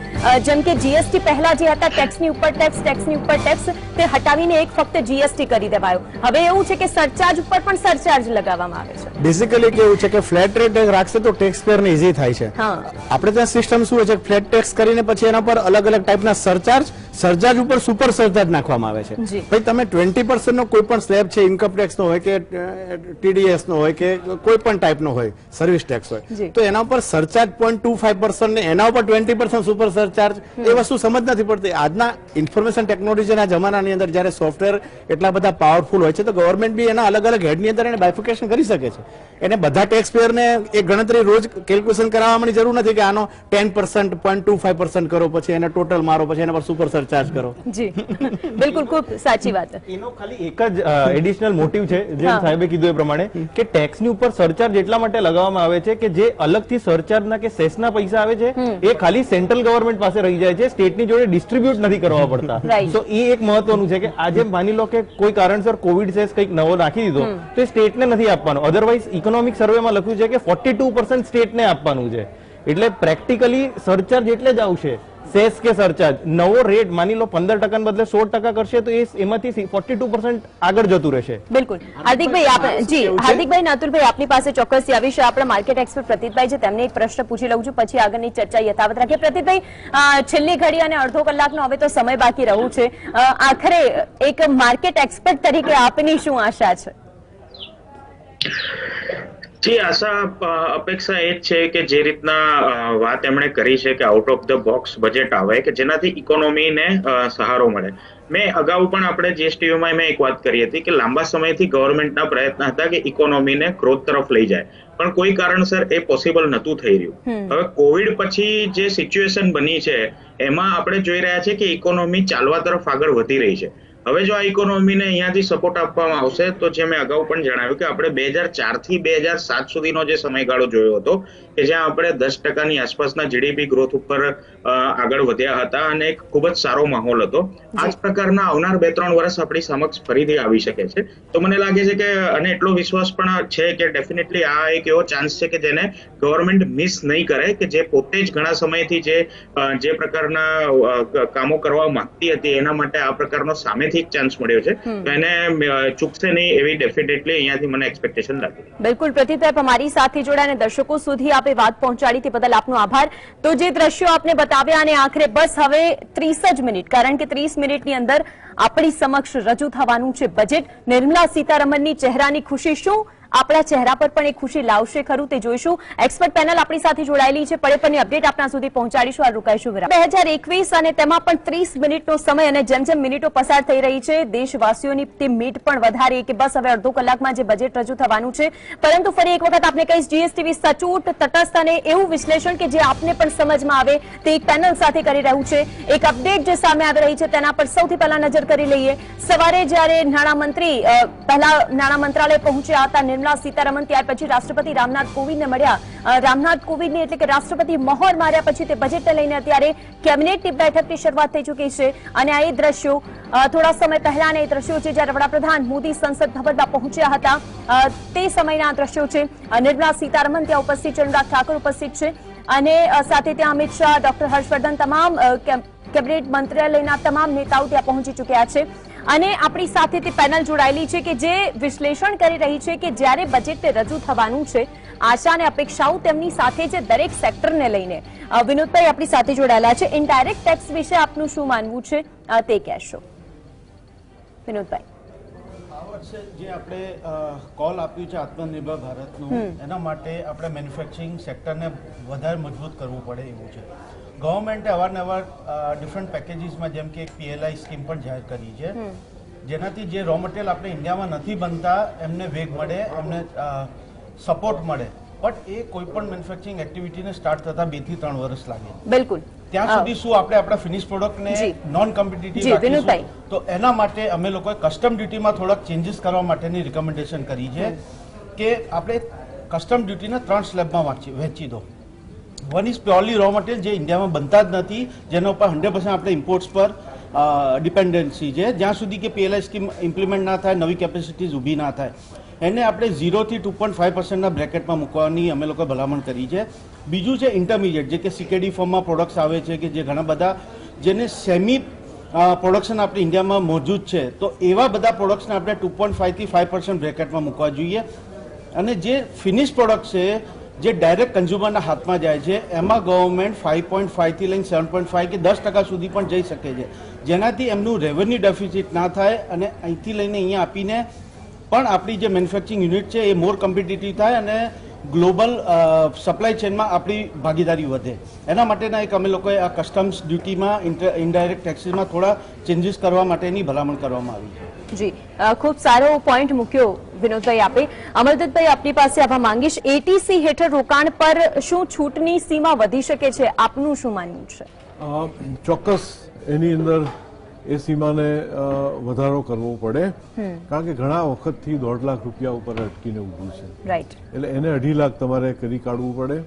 જેમ કે જીએસટી પહેલા જે હતા ટેક્સની ઉપર ટેક્સ, ટેક્સની ઉપર ટેક્સ, તે હટાવીને એક ફક્ત જીએસટી કરી દેવાયો. હવે એવું છે કે સરચાર્જ ઉપર પણ સરચાર્જ લગાવવામાં આવે છે. બેઝિકલી કેવું છે કે ફ્લેટ રેટ રાખશે તો ટેક્સ પેયરને ઈઝી થાય છે. આપણે ત્યાં સિસ્ટમ શું હોય છે, ફ્લેટ ટેક્સ કરીને પછી એના પર અલગ અલગ ટાઈપના સરચાર્જ ઉપર સુપર સરચાર્જ નાખવામાં આવે છે. ભાઈ તમે 20% નો કોઈ પણ સ્લેબ છે, ઇન્કમ ટેક્સ નો હોય કે ટીડીએસ નો હોય કે કોઈ પણ ટાઈપનો હોય, સર્વિસ ટેક્સ હોય, તો એના ઉપર સરચાર્જ 0.25% ને એના ઉપર 20% સુપર સરચાર્જ, એ વસ્તુ સમજ નથી પડતી. આજના ઇન્ફોર્મેશન ટેકનોલોજીના જમાનાની અંદર જ્યારે સોફ્ટવેર એટલા બધા પાવરફુલ હોય છે તો ગવર્મેન્ટ બી એના અલગ અલગ હેડની અંદર એને બાયફિકેશન કરી શકે છે. એને બધા ટેક્સ પેયરને એ ગણતરી રોજ કેલ્ક્યુલેશન કરાવવાની જરૂર નથી કે આનો 10%, 0.25% કરો, પછી એને ટોટલ મારો, પછી એના પર સુપર સરચાર્જ કરો. જી બિલકુલ, ખૂબ સાચી વાત. એનો ખાલી એક જ એડિશનલ મોટિવ છે, જેમ સાહેબે કીધું એ પ્રમાણે, કે ટેક્સની ઉપર સરચાર્જ એટલા માટે લગાવવામાં આવે છે કે જે અલગથી સરચાર્જના કે સેસના પૈસા આવે છે એ ખાલી સેન્ટ્રલ ગવર્મેન્ટ પાસે રહી જાય છે, સ્ટેટની જોડે ડિસ્ટ્રીબ્યુટ નથી કરવા પડતા. તો એ એક મહત્વનું છે કે આજે માની લો કે કોઈ કારણસર કોવિડ સેસ કંઈક નવો નાખી દીધો તો એ સ્ટેટને નથી આપવાનો. અધરવાઇઝ ઇકોનોમિક સર્વેમાં લખ્યું છે કે 42% સ્ટેટને આપવાનું છે. એટલે પ્રેક્ટિકલી સરચાર્જ એટલે જ આવશે, સેસ કે સરચાર્જ. નવો રેટ માની લો 15% બદલે 16% કરશે તો એમાંથી 42% આગળ જતું રહેશે. બિલકુલ. હાર્દિકભાઈ ને અતુલભાઈ, આપની પાસે ચોક્કસથી આ વિશે આપણા માર્કેટ એક્સપર્ટ પ્રતીતભાઈ છે, તેમને એક પ્રશ્ન પૂછી લઉં છું, પછી આગળની ચર્ચા યથાવત રાખીએ. પ્રતીતભાઈ, છેલ્લી ઘડી અને અડધો કલાકનો હવે તો સમય બાકી રહ્યું છે, આખરે એક માર્કેટ એક્સપર્ટ તરીકે આપની શું આશા છે? જી, આશા અપેક્ષા એ જ છે કે જે રીતના વાત એમણે કરી છે કે out of the box budget આવે કે જેનાથી ઇકોનોમીને સહારો મળે. મેં અગાઉ પણ આપણે જીએસટીયુમાં મેં એક વાત કરી હતી કે લાંબા સમયથી ગવર્મેન્ટના પ્રયત્ન હતા કે ઇકોનોમીને ગ્રોથ તરફ લઈ જાય, પણ કોઈ કારણસર એ પોસિબલ નહોતું થઈ રહ્યું. હવે કોવિડ પછી જે સિચ્યુએશન બની છે એમાં આપણે જોઈ રહ્યા છીએ કે ઇકોનોમી ચાલવા તરફ આગળ વધી રહી છે. હવે જો આ ઇકોનોમીને અહીંયાથી સપોર્ટ આપવામાં આવશે તો જે મેં અગાઉ પણ જણાવ્યું કે આપણે 2004 થી 2007 સુધીનો જે સમયગાળો જોયો હતો કે જ્યાં આપણે 10%ની આસપાસના જીડીપી ગ્રોથ ઉપર આગળ વધ્યા હતા અને એક ખૂબ જ સારો માહોલ હતો. આ જ પ્રકારના આવનાર 2-3 વર્ષ આપણી સમક્ષ ફરીથી આવી શકે છે. તો મને લાગે છે કે અને એટલો વિશ્વાસ પણ છે કે ડેફિનેટલી આ એક એવો ચાન્સ છે કે જેને ગવર્મેન્ટ મિસ નહીં કરે, કે જે પોતે જ ઘણા સમયથી જે પ્રકારના કામો કરવા માંગતી હતી એના માટે આ પ્રકારનો સામેથી પહેલેથી જ ચાન્સ મળ્યો છે, તો એને ચૂકશે નહીં એવી ડેફિનેટલી અહીંયાથી મને એક્સપેક્ટેશન લાગે. બિલકુલ પ્રતિભાઈ, અમારી સાથે જોડાઈને દર્શકો સુધી આપે વાત પહોંચાડી તે બદલ આપનો આભાર. તો જે દ્રશ્યો આપને બતાવ્યા અને આખરે બસ હવે 30 જ મિનિટ, કારણ કે 30 મિનિટની અંદર આપણી સમક્ષ રજૂ થવાનું છે બજેટ. નિર્મલા સીતારમણની ચહેરાની ખુશી શું આપણા ચહેરા પર પણ એક ખુશી લાવશે ખરું તે જોઈશું. એક્સપર્ટ પેનલ આપણી સાથે જોડાયેલી છે, પડે પણની અપડેટ આપના સુધી પહોંચાડીશું. આ રોકાઈશું વિરામ. 2021 અને તેમાં પણ 30 મિનિટનો સમય, અને જેમ જેમ મિનિટો પસાર થઈ રહી છે દેશવાસીઓની તે મીટ પણ વધારે કે બસ હવે અડધો કલાકમાં જે બજેટ રજૂ થવાનું છે. પરંતુ ફરી એક વખત આપને કહીશ, જીએસટીવી સચોટ, તટસ્થ અને એવું વિશ્લેષણ કે જે આપને પણ સમજમાં આવે તે એક પેનલ સાથે કરી રહ્યું છે. એક અપડેટ જે સામે આવી રહી છે તેના પર સૌથી પહેલા નજર કરી લઈએ. સવારે જ્યારે નાણામંત્રી પહેલા નાણાં મંત્રાલય પહોંચ્યા હતા નિર્મલા સીતારમણ, ત્યાર પછી રાષ્ટ્રપતિ રામનાથ કોવિંદને મળ્યા. રામનાથ કોવિંદની એટલે કે રાષ્ટ્રપતિ મહોર માર્યા પછી તે બજેટને લઈને અત્યારે કેબિનેટની બેઠકની શરૂઆત થઈ ચૂકી છે. અને આ એ દ્રશ્યો થોડા સમય પહેલાના એ દ્રશ્યો છે જ્યારે વડાપ્રધાન મોદી સંસદ ભવનમાં પહોંચ્યા હતા તે સમયના દ્રશ્યો છે. નિર્મલા સીતારમણ ત્યાં ઉપસ્થિત છે, અનુરાગ ઠાકુર ઉપસ્થિત છે, અને સાથે ત્યાં અમિત શાહ, ડોક્ટર હર્ષવર્ધન, તમામ કેબિનેટ મંત્રાલયના તમામ નેતાઓ ત્યાં પહોંચી ચૂક્યા છે. અને આપણી સાથે તે પેનલ જોડાયેલી છે કે જે વિશ્લેષણ કરી રહી છે કે જ્યારે બજેટ રજૂ થવાનું છે, આશા અને અપેક્ષાઓ તેમની સાથે છે દરેક સેક્ટરને લઈને. વિનોદભાઈ આપણી સાથે જોડાયેલા છે. ઇનડાયરેક્ટ ટેક્સ વિશે આપનું શું માનવું છે તે કહેશો વિનોદભાઈ? આ વર્ષે જે આપણે કોલ આપ્યું છે આત્મનિર્ભર ભારતનું, એના માટે આપણે મેન્યુફેક્ચરિંગ સેક્ટરને વધારે મજબૂત કરવું પડે એવું છે. ગવર્મેન્ટે અવારનવાર ડિફરન્ટ પેકેજીસમાં જેમ કે એક PLI સ્કીમ પણ જાહેર કરી છે, જેનાથી જે રો મટીરિયલ આપણે ઇન્ડિયામાં નથી બનતા એમને વેગ મળે, એમને સપોર્ટ મળે. બટ એ કોઈ પણ મેન્યુફેક્ચરિંગ એક્ટિવિટીને સ્ટાર્ટ થતા 2 થી 3 વર્ષ લાગે. બિલકુલ. ત્યાં સુધી શું આપણે આપણા ફિનિશ પ્રોડક્ટને નોન કોમ્પિટિટિવ રાખીશું? તો એના માટે અમે લોકોએ કસ્ટમ ડ્યુટીમાં થોડાક ચેન્જીસ કરવા માટેની રિકમેન્ડેશન કરી છે કે આપણે કસ્ટમ ડ્યુટીને 3 સ્લેબમાં વહેંચી દો. One is purely raw material જે ઇન્ડિયામાં બનતા જ નથી, જેના ઉપર 100% આપણે ઇમ્પોર્ટ્સ પર ડિપેન્ડન્સી છે. જ્યાં સુધી કે PLI સ્કીમ ઇમ્પ્લિમેન્ટ ના થાય, નવી કેપેસિટીઝ ઊભી ના થાય, એને આપણે 0 થી 2.5%ના બ્રેકેટમાં મૂકવાની અમે લોકો ભલામણ કરી છે. બીજું છે ઇન્ટરમીડિયેટ, જે કે CKD ફોર્મમાં પ્રોડક્ટ્સ આવે છે કે જે ઘણા બધા જેને સેમી પ્રોડક્શન આપણે ઇન્ડિયામાં મોજૂદ છે, તો એવા બધા પ્રોડક્ટ્સને આપણે 2.5 થી 5% બ્રેકેટમાં મૂકવા જોઈએ. અને જે ફિનિશ પ્રોડક્ટ છે જે ડાયરેક્ટ કન્ઝ્યુમરના હાથમાં જાય છે, એમાં ગવર્મેન્ટ 5.5 થી લઈને 7.5 કે 10% સુધી પણ જઈ શકે છે, જેનાથી એમનું રેવન્યુ ડેફિસિટ ના થાય અને અહીંથી લઈને અહીંયા આપીને પણ આપણી જે મેન્યુફેક્ચરિંગ યુનિટ છે એ મોર કોમ્પિટિટિવ થાય અને ગ્લોબલ સપ્લાય ચેનમાં આપણી ભાગીદારી વધે. એના માટેના એક અમે લોકોએ આ કસ્ટમ્સ ડ્યુટીમાં, ઇનડાયરેક્ટ ટેક્સીસમાં થોડા ચેન્જીસ કરવા માટેની ભલામણ કરવામાં આવી છે. જી, ખૂબ સારો પોઈન્ટ મૂક્યો વિનોદભાઈ આપે. અમરદત્તભાઈ આપની પાસે આવવા માંગીશ. ATC હેઠળ રોકાણ પર શું છૂટની સીમા વધી શકે છે? આપનું શું માનવું છે? ચોક્કસ એની અંદર એ સીમાને વધારો કરવો પડે, કારણ કે ઘણા વખતથી 1.5 લાખ રૂપિયા ઉપર અટકીને ઊભું છે. રાઈટ. એટલે એને 2.5 લાખ તમારે કરી કાઢવું પડે.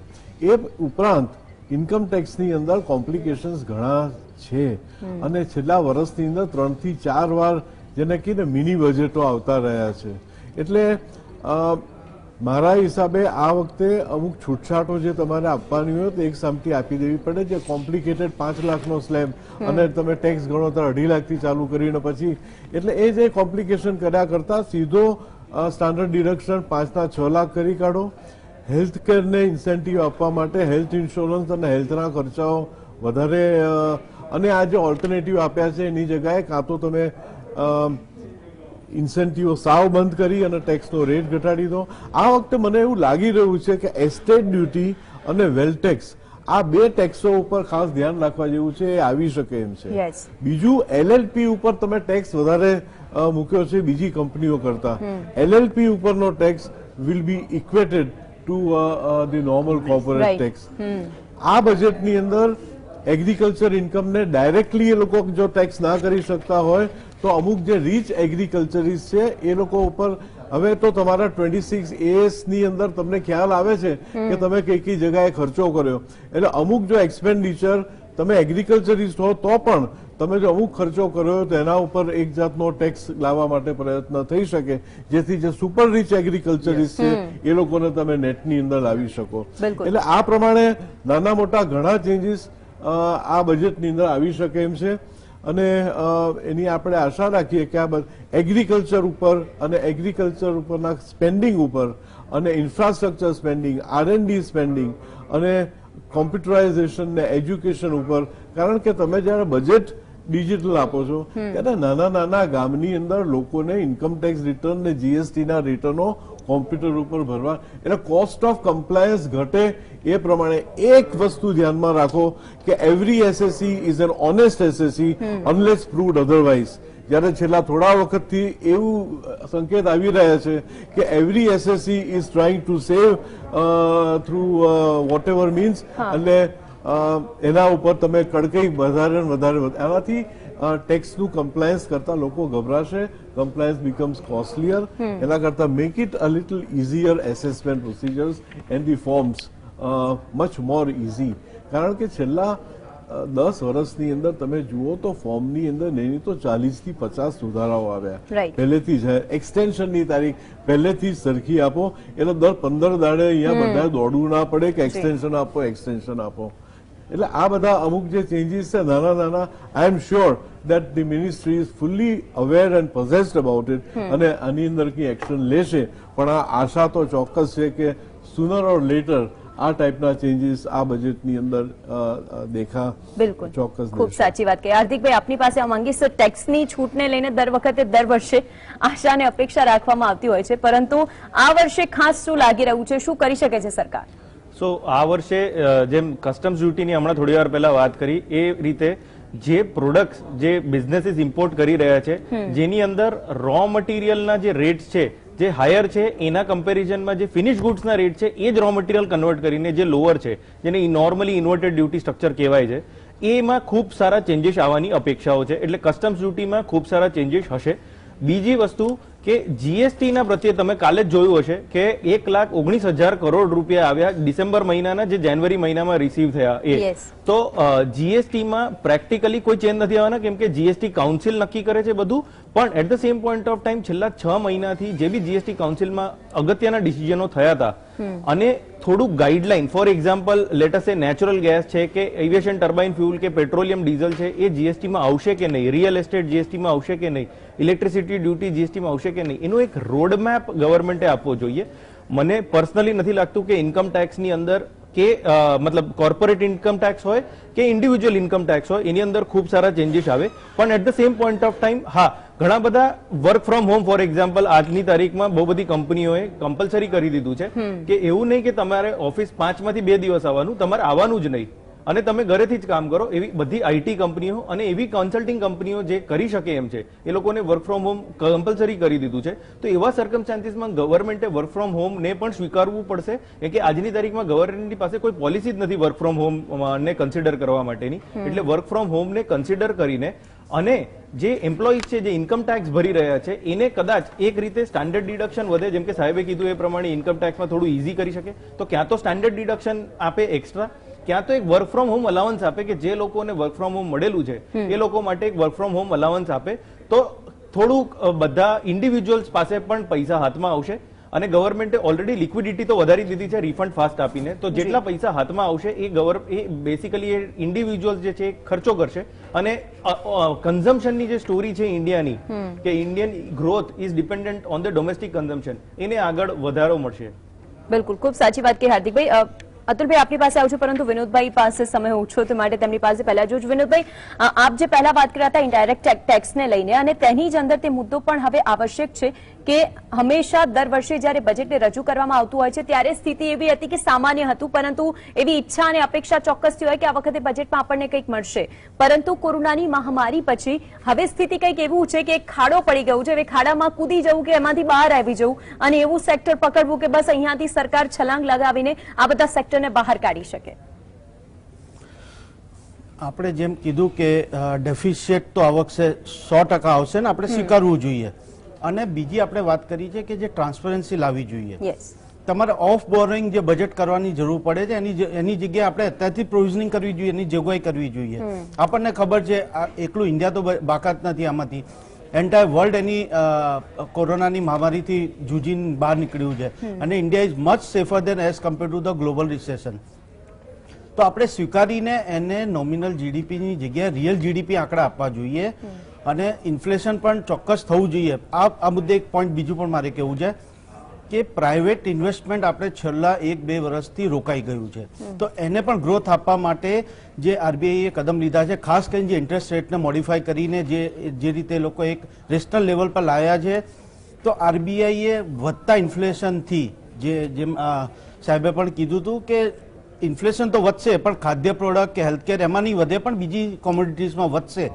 એ ઉપરાંત ઇન્કમ ટેક્સની અંદર કોમ્પ્લિકેશન્સ ઘણા છે અને છેલ્લા વર્ષની અંદર 3 થી 4 વાર જેને કહીને મિની બજેટો આવતા રહ્યા છે. એટલે મારા હિસાબે આ વખતે અમુક છૂટછાટો જે તમારે આપવાની હોય તો એક સામટી આપી દેવી પડે. જે કોમ્પ્લિકેટેડ 5 લાખનો સ્લેબ અને તમે ટેક્સ ગણો તો 2.5 લાખથી ચાલુ કરીને પછી, એટલે એ જે કોમ્પ્લિકેશન કર્યા કરતા સીધો સ્ટાન્ડર્ડ ડિડક્શન 5 ના 6 લાખ કરી કાઢો. હેલ્થ કેરને ઇન્સેન્ટિવ આપવા માટે હેલ્થ ઇન્સ્યોરન્સ અને હેલ્થના ખર્ચાઓ વધારે, અને આ જે ઓલ્ટરનેટિવ આપ્યા છે એની જગ્યાએ કાં તો તમે ઇન્સેન્ટિવો સાવ બંધ કરી અને ટેક્સનો રેટ ઘટાડી દો. આ વખતે મને એવું લાગી રહ્યું છે કે એસ્ટેટ ડ્યુટી અને વેલ્થ ટેક્સ, આ 2 ટેક્સો ઉપર ખાસ ધ્યાન રાખવા જેવું છે, એ આવી શકે એમ છે. બીજું LLP ઉપર તમે ટેક્સ વધારે મૂક્યો છે બીજી કંપનીઓ કરતા. LLP ઉપરનો tax will be equated to the normal corporate tax. આ બજેટની અંદર એગ્રીકલ્ચર ઇન્કમને ડાયરેક્ટલી એ લોકો જો ટેક્સ ના કરી શકતા હોય તો અમુક જે રીચ એગ્રીકલ્ચરિસ્ટ છે એ લોકો ઉપર હવે તો તમારા 26 AS ની અંદર તમને ખ્યાલ આવે છે કે તમે કઈ કઈ જગ્યાએ ખર્ચો કર્યો. એટલે અમુક જો એક્સપેન્ડિચર તમે એગ્રીકલ્ચરિસ્ટ હો તો પણ તમે જો અમુક ખર્ચો કર્યો તો એના ઉપર એક જાતનો ટેક્સ લાવવા માટે પ્રયત્ન થઈ શકે, જેથી જે સુપર રીચ એગ્રીકલ્ચરિસ્ટ છે એ લોકોને તમે નેટની અંદર લાવી શકો. એટલે આ પ્રમાણે નાના મોટા ઘણા ચેન્જીસ આ બજેટની અંદર આવી શકે એમ છે. અને એની આપણે આશા રાખીએ કે આ એગ્રીકલ્ચર ઉપર અને એગ્રીકલ્ચર ઉપરના સ્પેન્ડિંગ ઉપર અને ઇન્ફ્રાસ્ટ્રક્ચર સ્પેન્ડિંગ, R&D સ્પેન્ડિંગ અને કોમ્પ્યુટરાઇઝેશન ને એજ્યુકેશન ઉપર, કારણ કે તમે જયારે બજેટ ડિજિટલ આપો છો ત્યારે નાના નાના ગામની અંદર લોકોને ઇન્કમટેક્સ રિટર્ન ને GST ના રિટર્નો કોમ્પ્યુટર ઉપર ભરવા, એટલે કોસ્ટ ઓફ કમ્પ્લાયન્સ ઘટે એ પ્રમાણે એક વસ્તુ ધ્યાનમાં રાખો કે every SSC is an honest SSC unless proved otherwise. જ્યારે છેલ્લા થોડા વખતથી એવું સંકેત આવી રહ્યા છે કે every SSC is trying to save through whatever means, એટલે એના ઉપર તમે કડકાઈ વધારે એનાથી ટેક્સનું કમ્પ્લાયન્સ કરતા લોકો ગભરાશે, કમ્પ્લાયન્સ બીકમ્સ કોસ્ટલીયર. એના કરતા make it a little easier assessment procedures and the forms much more easy. કારણ કે છેલ્લા 10 વર્ષની અંદર તમે જુઓ તો ફોર્મની અંદર નહીં તો 40 થી 50 સુધારાઓ આવ્યા પહેલેથી જ. એક્સટેન્શનની તારીખ પહેલેથી જ સરખી આપો, એટલે દર 15 દાડે અહીંયા બધા દોડવું ના પડે કે એક્સટેન્શન આપો એક્સટેન્શન આપો. એટલે આ બધા અમુક જે ચેન્જીસ છે નાના નાના, I am sure that the ministry is fully aware and possessed about it અને આની અંદર કઈ એક્શન લેશે. પણ આ આશા તો ચોક્કસ છે કે સુનર ઓર લેટર આ ટાઈપના ચેન્જીસ આ બજેટની અંદર દેખા બિલકુલ ચોક્કસ. ખૂબ સાચી વાત કહી હાર્દિકભાઈ. આપની પાસે આ માંગીશ ટેક્સની છૂટને લઈને દર વખતે દર વર્ષે આશા અને અપેક્ષા રાખવામાં આવતી હોય છે, પરંતુ આ વર્ષે ખાસ શું લાગી રહ્યું છે, શું કરી શકે છે સરકાર? સો આ વર્ષે જેમ કસ્ટમ્સ ડ્યુટીની હમણાં થોડી વાર પહેલા વાત કરી એ રીતે જે પ્રોડક્ટ્સ જે બિઝનેસીસ ઇમ્પોર્ટ કરી રહ્યા છે જેની અંદર રો મટીરિયલના જે રેટ્સ છે જે હાયર છે એના કમ્પેરિઝનમાં જે ફિનિશ ગુડ્સના રેટ છે એ જ રો મટીરિયલ કન્વર્ટ કરીને જે લોઅર છે, જેને નોર્મલી ઇન્વર્ટેડ ડ્યુટી સ્ટ્રક્ચર કહેવાય છે, એમાં ખૂબ સારા ચેન્જીસ આવવાની અપેક્ષાઓ છે. એટલે કસ્ટમ્સ ડ્યુટીમાં ખૂબ સારા ચેન્જીસ હશે. બીજી વસ્તુ કે જીએસટી ના પ્રત્યે તમે કાલે જ જોયું હશે કે 1,19,000 કરોડ રૂપિયા આવ્યા ડિસેમ્બર મહિનાના જે જાન્યુઆરી મહિનામાં રિસીવ થયા એ. તો જીએસટીમાં પ્રેક્ટિકલી કોઈ ચેન્જ નથી આવવાના કેમ કે જીએસટી કાઉન્સિલ નક્કી કરે છે બધું, પણ at the same point of time છેલ્લા 6 મહિનાથી જે બી જીએસટી કાઉન્સિલમાં અગત્યના ડિસિઝનો થયા હતા અને થોડું guideline, for example let us સે નેચરલ ગેસ છે કે એવિએશન ટર્બાઇન ફ્યુલ કે પેટ્રોલિયમ ડીઝલ છે એ જીએસટીમાં આવશે કે નહીં, રિયલ એસ્ટેટ જીએસટીમાં આવશે કે નહીં, ઇલેક્ટ્રિસિટી ડ્યુટી જીએસટીમાં આવશે કે નહીં, એનો એક રોડમેપ ગવર્મેન્ટે આપવો જોઈએ. મને પર્સનલી નથી લાગતું કે ઇન્કમ ટેક્સની અંદર કે મતલબ કોર્પોરેટ ઇન્કમ ટેક્સ હોય કે ઇન્ડિવિજ્યુઅલ ઇન્કમ ટેક્સ હોય એની અંદર ખૂબ સારા ચેન્જીસ આવે. પણ at the same point of time હા ઘણા બધા work from home, for example આજની તારીખમાં બહુ બધી કંપનીઓએ કમ્પલસરી કરી દીધું છે કે એવું નહીં કે તમારે ઓફિસ 5 માંથી 2 દિવસ આવવાનું, તમારે આવવાનું જ નહીં અને તમે ઘરેથી જ કામ કરો. એવી બધી આઈટી કંપનીઓ અને એવી કન્સલ્ટિંગ કંપનીઓ જે કરી શકે એમ છે એ લોકોને વર્ક ફ્રોમ હોમ કમ્પલસરી કરી દીધું છે. તો એવા સર્કમસ્ટાન્સીસમાં ગવર્મેન્ટે વર્ક ફ્રોમ હોમને પણ સ્વીકારવું પડશે કે આજની તારીખમાં ગવર્મેન્ટની પાસે કોઈ પોલિસી જ નથી વર્ક ફ્રોમ હોમ ને કન્સિડર કરવા માટેની. એટલે વર્ક ફ્રોમ હોમને કન્સિડર કરીને અને જે એમ્પ્લોઈઝ છે જે ઇન્કમ ટેક્સ ભરી રહ્યા છે એને કદાચ એક રીતે સ્ટાન્ડર્ડ ડિડક્શન વધે, જેમ કે સાહેબે કીધું એ પ્રમાણે ઇન્કમ ટેક્સમાં થોડું ઇઝી કરી શકે, તો ક્યાં તો સ્ટાન્ડર્ડ ડિડક્શન આપે એક્સ્ટ્રા, ક્યાં તો એક વર્ક ફ્રોમ હોમ અલાવન્સ આપે કે જે લોકોને વર્ક ફ્રોમ હોમ મળેલું છે એ લોકો માટે એક વર્ક ફ્રોમ હોમ અલાવન્સ આપે. તો થોડુંક બધા ઇન્ડિવિજ્યુઅલ્સ પાસે પણ પૈસા હાથમાં આવશે અને ગવર્મેન્ટે ઓલરેડી લિક્વિડિટી તો વધારી દીધી છે રિફંડ ફાસ્ટ આપીને, તો જેટલા પૈસા હાથમાં આવશે એ બેસિકલી એ ઇન્ડિવિજ્યુઅલ્સ જે છે ખર્ચો કરશે. અને કન્ઝમ્પશનની જે સ્ટોરી છે ઇન્ડિયાની કે Indian growth is dependent on the domestic consumption, એને આગળ વધારો મળશે. બિલકુલ ખૂબ સાચી વાત કહી હાર્દિકભાઈ. અતુલભાઈ આપની પાસે આવું છું, પરંતુ વિનોદભાઈ પાસે સમય ઓછો તો માટે તેમની પાસે પહેલા જોઉં છું. વિનોદભાઈ, આપ જે પહેલા વાત કર્યા હતા ઇનડાયરેક્ટ ટેક્સને લઈને અને તેની જ અંદર તે મુદ્દો પણ હવે આવશ્યક છે કે હંમેશા દર વર્ષે જ્યારે બજેટને રજૂ કરવામાં આવતું હોય છે ત્યારે સ્થિતિ એવી હતી કે સામાન્ય હતું, પરંતુ એવી ઈચ્છા અને અપેક્ષા ચોક્કસથી હોય કે આ વખતે બજેટમાં આપણને કંઈક મળશે. પરંતુ કોરોનાની મહામારી પછી હવે સ્થિતિ કંઈક એવું છે કે એક ખાડો પડી ગયું છે, હવે ખાડામાં કૂદી જવું કે એમાંથી બહાર આવી જવું અને એવું સેક્ટર પકડવું કે બસ અહીંયાથી સરકાર છલાંગ લગાવીને આ બધા સેક્ટરને બહાર કાઢી શકે. આપણે જેમ કીધું કે ડેફિસિટ તો આ વખતે 100% આવશે ને આપણે સ્વીકારવું જોઈએ. અને બીજી આપણે વાત કરી છે કે જે ટ્રાન્સપરન્સી લાવવી જોઈએ. તમારે ઓફ બોરોઈંગ જે બજેટ કરવાની જરૂર પડે છે એની જગ્યાએ આપણે અત્યારથી પ્રોવિઝનિંગ કરવી જોઈએ, એની જોગવાઈ કરવી જોઈએ. આપણને ખબર છે એકલું ઇન્ડિયા તો બાકાત નથી આમાંથી, એન્ટાયર વર્લ્ડ એની કોરોનાની મહામારીથી જૂજીને બહાર નીકળ્યું છે અને India is much safer than as compare to the global recession. તો આપણે સ્વીકારીને એને નોમિનલ જીડીપીની જગ્યાએ રિયલ જીડીપી આંકડા આપવા જોઈએ અને ઇન્ફ્લેશન પણ ચોક્કસ થવું જોઈએ. આ મુદ્દે એક પોઈન્ટ બીજું પણ મારે કહેવું છે કે પ્રાઇવેટ ઇન્વેસ્ટમેન્ટ આપણે છેલ્લા 1-2 વર્ષથી રોકાઈ ગયું છે, તો એને પણ ગ્રોથ આપવા માટે જે આરબીઆઈએ કદમ લીધા છે, ખાસ કરીને જે ઇન્ટરેસ્ટ રેટને મોડિફાઈ કરીને જે રીતે લોકો એક રેશનલ લેવલ પર લાવ્યા છે, તો આરબીઆઈએ વધતા ઇન્ફ્લેશનથી જેમ સાહેબે પણ કીધું હતું કે ઇન્ફ્લેશન તો વધશે પણ ખાદ્ય પ્રોડક્ટ કે હેલ્થકેર એમાં નહીં વધે પણ બીજી કોમોડિટીઝમાં વધશે.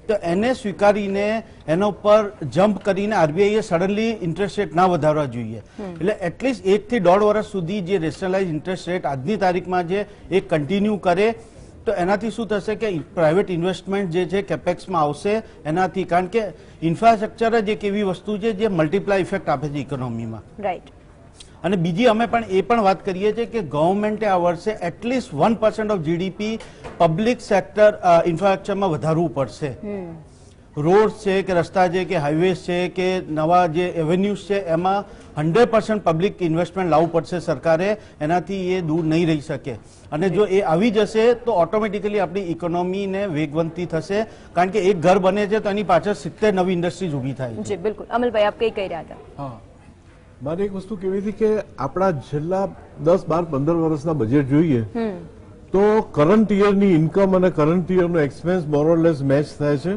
તો એને સ્વીકારીને એના ઉપર જમ્પ કરીને આરબીઆઈએ સડનલી ઇન્ટરેસ્ટ રેટ ના વધારવા જોઈએ. એટલે એટલીસ્ટ 1 થી 1.5 વર્ષ સુધી જે રેશનલાઇઝ ઇન્ટરેસ્ટ રેટ આજની તારીખમાં જે એ કન્ટિન્યુ કરે તો એનાથી શું થશે કે પ્રાઇવેટ ઇન્વેસ્ટમેન્ટ જે છે કેપેક્સમાં આવશે એનાથી, કારણ કે ઇન્ફ્રાસ્ટ્રક્ચર જ એક એવી વસ્તુ છે જે મલ્ટીપ્લાય ઇફેક્ટ આપે છે ઇકોનોમીમાં. રાઈટ. અને બીજી અમે પણ એ પણ વાત કરીએ છીએ કે ગવર્મેન્ટે આ વર્ષે at least 1% of GDP public sector ઇન્ફ્રાસ્ટ્રક્ચરમાં વધારવું પડશે. રોડ છે કે રસ્તા છે કે હાઈવેઝ છે કે નવા જે એવેન્યુઝ છે એમાં 100% પબ્લિક ઇન્વેસ્ટમેન્ટ લાવવું પડશે સરકારે, એનાથી એ દૂર નહીં રહી શકે. અને જો એ આવી જશે તો ઓટોમેટિકલી આપણી ઇકોનોમીને વેગવંતી થશે, કારણ કે એક ઘર બને છે તો એની પાછળ 70 નવી ઇન્ડસ્ટ્રીઝ ઊભી થાય. જી બિલકુલ. અમલભાઈ આપ કઈ કહી રહ્યા હતા? હા, મારે એક વસ્તુ કેવી હતી કે આપણા છેલ્લા 10, 12, 15 વર્ષના બજેટ જોઈએ તો કરંટ યરની ઇન્કમ અને કરંટ યરનો એક્સપેન્સ મોરલેસ મેચ થાય છે.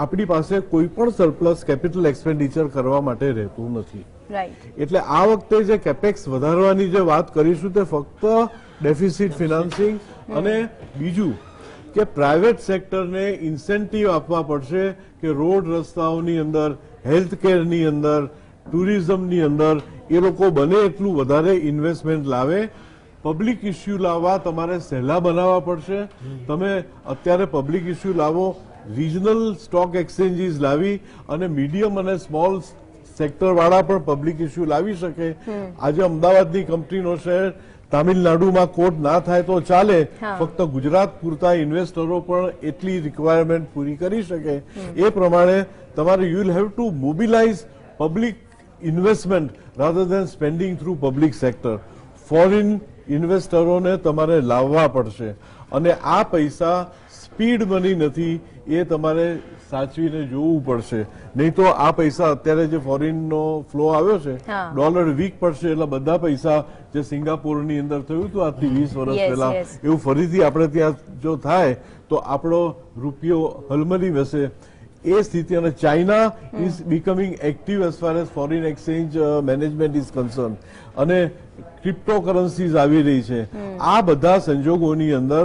આપણી પાસે કોઈ પણ સરપ્લસ કેપિટલ એક્સપેન્ડિચર કરવા માટે રહેતું નથી. એટલે આ વખતે જે કેપેક્સ વધારવાની જે વાત કરીશું તે ફક્ત ડેફિસિટ ફિનાન્સિંગ અને બીજું કે પ્રાઇવેટ સેક્ટરને ઇન્સેન્ટિવ આપવા પડશે કે રોડ રસ્તાઓની અંદર, હેલ્થ કેરની અંદર, ટુરિઝમની અંદર એ લોકો બને એટલું વધારે ઇન્વેસ્ટમેન્ટ લાવે. પબ્લિક ઇસ્યુ લાવવા તમારે સહેલા બનાવવા પડશે. તમે અત્યારે પબ્લિક ઇસ્યુ લાવો, રિજનલ સ્ટોક એક્સચેન્જીસ લાવી અને મીડિયમ અને સ્મોલ સેક્ટર વાળા પણ પબ્લિક ઇસ્યુ લાવી શકે. આજે અમદાવાદની કંપનીનો શેર તામિલનાડુમાં કોટ ના થાય તો ચાલે, ફક્ત ગુજરાત પૂરતા ઇન્વેસ્ટરો પણ એટલી રિક્વાયરમેન્ટ પૂરી કરી શકે. એ પ્રમાણે તમારે you will have to mobilise public investment rather than spending through public sector. Foreign ઇન્વેસ્ટરોને તમારે લાવવા પડશે અને આ પૈસા સ્પીડ મની નથી, એ તમારે સાચવીને જોવું પડશે. નહીં તો આ પૈસા અત્યારે જે ફોરેનનો ફ્લો આવ્યો છે, ડોલર વીક પડશે એટલે બધા પૈસા જે સિંગાપોરની અંદર થયું હતું આજથી 20 વર્ષ પહેલા, એવું ફરીથી આપણે ત્યાં જો થાય તો આપણો રૂપિયો હલમલી બેસે એ સ્થિતિ. અને China is becoming active as far as foreign exchange management is concern અને ક્રિપ્ટોકરન્સીઝ આવી રહી છે. આ બધા સંજોગોની અંદર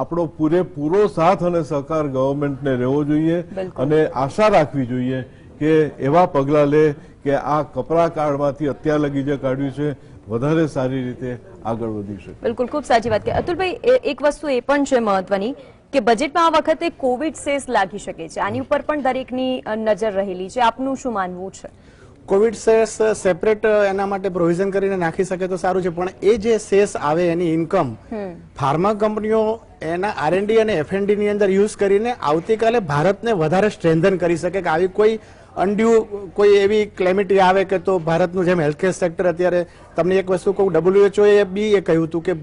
આપણો પૂરેપૂરો સાથ અને સહકાર ગવર્મેન્ટને રહેવો જોઈએ અને આશા રાખવી જોઈએ કે એવા પગલાં લે કે આ કપરા કાળમાંથી અત્યાર લગી જે કાઢ્યું છે વધારે સારી રીતે આગળ વધી શકે. બિલકુલ, ખૂબ સાચી વાત. અતુલભાઈ, એક વસ્તુ એ પણ છે મહત્વની કે બજેટમાં આ વખતે કોવિડ સેસ લાગી શકે છે, આની ઉપર પણ દરેકની નજર રહેલી છે. આપનું શું માનવું છે? કોવિડ સેસ સેપરેટ એના માટે પ્રોવિઝન કરીને નાખી શકે તો સારું છે, પણ એ જે સેસ આવે એની ઇન્કમ ફાર્મા કંપનીઓ એના આરએનડી અને એફએનડી ની અંદર યુઝ કરીને આવતીકાલે ભારતને વધારે સ્ટ્રેન્થન કરી શકે કે આવી કોઈ અનડ્યુ કોઈ એવી ક્લેમિટી આવે કે તો ભારતનું જેમ હેલ્થકેર સેક્ટર અત્યારે તમને એક વસ્તુ કહું, WHO એ બી એ કહ્યું હતું કે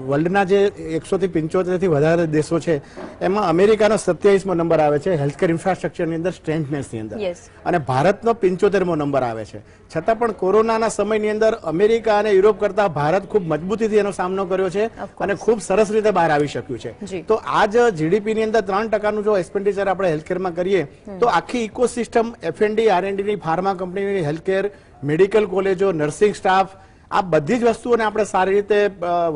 વર્લ્ડના જે 175 થી વધારે દેશો છે એમાં અમેરિકાનો 27મો નંબર આવે છે હેલ્થકેર ઇન્ફ્રાસ્ટ્રક્ચરની અંદર સ્ટ્રેન્થનેસની અંદર, અને ભારતનો 75મો નંબર આવે છે. છતાં પણ કોરોનાના સમયની અંદર અમેરિકા અને યુરોપ કરતા ભારત ખૂબ મજબૂતીથી એનો સામનો કર્યો છે અને ખૂબ સરસ રીતે બહાર આવી શક્યું છે. તો આ જ જીડીપી ની અંદર 3% જો એક્સપેન્ડિચર આપણે હેલ્થકેરમાં કરીએ તો આખી ઇકોસિસ્ટમ એફએનડી, આરએનડી ની, ફાર્મા કંપનીની, હેલ્થકેર, મેડિકલ કોલેજો, નર્સિંગ સ્ટાફ, આ બધી જ વસ્તુઓને આપણે સારી રીતે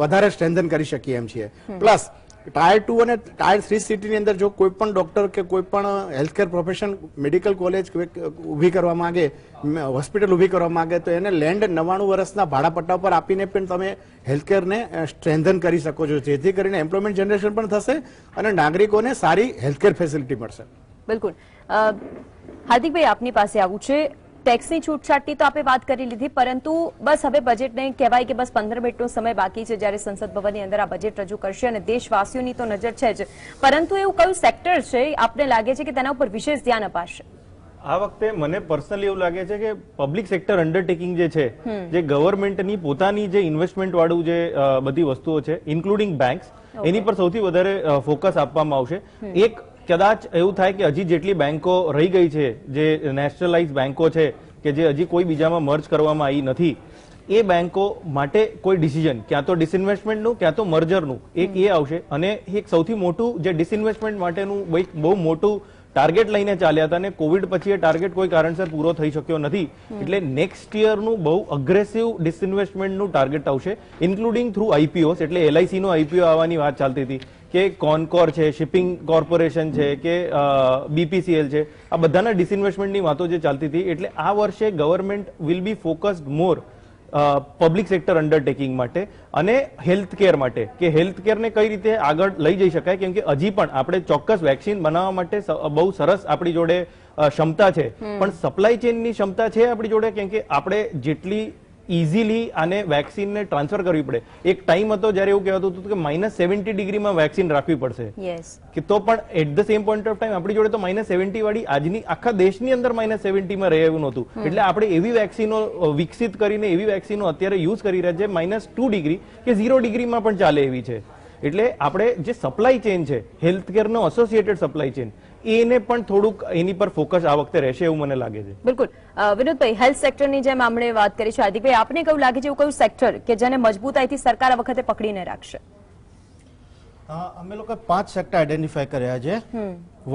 વધારે સ્ટ્રેન્થન કરી શકીએ એમ છીએ. પ્લસ ટાયર 2 અને ટાયર 3 સિટીની અંદર જો કોઈ પણ ડોક્ટર કે કોઈ પણ હેલ્થકેર પ્રોફેશન મેડિકલ કોલેજ ઊભી કરવા માંગે, હોસ્પિટલ ઊભી કરવા માંગે તો એને લેન્ડ 99 વર્ષના ભાડાપટ્ટા પર આપીને પણ તમે હેલ્થકેરને સ્ટ્રેન્થન કરી શકો છો, જેથી કરીને એમ્પ્લોયમેન્ટ જનરેશન પણ થશે અને નાગરિકોને સારી હેલ્થકેર ફેસિલિટી મળશે. બિલકુલ. હાર્દિકભાઈ, આપની પાસે આવું છે. ટેક્સની છૂટછાટની તો આપણે વાત કરી લીધી, પરંતુ બસ હવે બજેટને કહેવાય કે બસ 15 મિનિટનો સમય બાકી છે જ્યારે સંસદ ભવનની અંદર આ બજેટ રજૂ કરશે અને દેશવાસીઓની તો નજર છે જ, પરંતુ એવું કયું સેક્ટર છે આપને લાગે છે કે તેના ઉપર વિશેષ ધ્યાન અપાશે? આ વખતે મને પર્સનલી એવું લાગે છે કે પબ્લિક સેક્ટર અંડરટેકિંગ જે છે, જે ગવર્મેન્ટની પોતાની જે ઇન્વેસ્ટમેન્ટ વાળું જે બધી વસ્તુઓ છે, ઇન્ક્લુડિંગ બેંક્સ, એની પર સૌથી વધારે ફોકસ આપવામાં આવશે. એક કદાચ એવું થાય કે હજી જેટલી બેંકો રહી ગઈ છે, જે નેશનલાઇઝ બેંકો છે કે જે હજી કોઈ બીજામાં મર્જ કરવામાં આવી નથી, એ બેંકો માટે કોઈ ડિસિઝન ક્યાં તો ડિસઇન્વેસ્ટમેન્ટનું ક્યાં તો મર્જરનું એક એ આવશે. અને એક સૌથી મોટું જે ડિસઇન્વેસ્ટમેન્ટ માટેનું બહુ મોટું ટાર્ગેટ લઈને ચાલ્યા હતા અને કોવિડ પછી એ ટાર્ગેટ કોઈ કારણસર પૂરો થઈ શક્યો નથી, એટલે નેક્સ્ટ યરનું બહુ અગ્રેસિવ ડિસઇન્વેસ્ટમેન્ટનું ટાર્ગેટ આવશે, ઇન્ક્લુડિંગ થ્રુ આઈપીઓસ. એટલે LIC નો આઈપીઓ આવવાની વાત ચાલતી હતી કે કોનકોર છે, શિપિંગ કોર્પોરેશન છે કે BPCL છે, આ બધાના ડિસઇન્વેસ્ટમેન્ટની વાતો જે ચાલતી હતી. એટલે આ વર્ષે government will be focused more public sector undertaking માટે અને હેલ્થ કેર માટે, કે હેલ્થ કેરને કઈ રીતે આગળ લઈ જઈ શકાય. કેમ કે હજી પણ આપણે ચોક્કસ વેક્સિન બનાવવા માટે બહુ સરસ આપણી જોડે ક્ષમતા છે, પણ સપ્લાય ચેનની ક્ષમતા છે આપણી જોડે. કેમ કે આપણે જેટલી ઇઝીલી આને વેક્સિનને ટ્રાન્સફર કરવી પડે. એક ટાઈમ હતો જ્યારે એવું કહેવાતું હતું કે -70 ડિગ્રીમાં વેક્સિન રાખવી પડશે, કે તો પણ at the same point of time આપણી જોડે તો -70 વાળી આજની આખા દેશની અંદર -70માં રહે એવું નહોતું. એટલે આપણે એવી વેક્સિનો વિકસિત કરીને એવી વેક્સિનો અત્યારે યુઝ કરી રહ્યા છે -2 ડિગ્રી કે 0 ડિગ્રીમાં પણ ચાલે એવી છે. એટલે આપણે જે સપ્લાય ચેન છે, હેલ્થ કેરનો એસોસિએટેડ સપ્લાય ચેન, એને પણ થોડુંક એની પર ફોકસ આ વખતે રહેશે એવું મને લાગે છે. બિલકુલ. વિનોદભાઈ, હેલ્થ સેક્ટરની જેમ આપણે વાત કરી છે, હાર્દિકભાઈ આપને કેવું લાગે છે એવું કયું સેક્ટર કે જેને મજબૂતાઈથી સરકાર આ વખતે પકડીને રાખશે? અમે લોકો 5 સેક્ટર આઈડેન્ટિફાય કર્યા છે.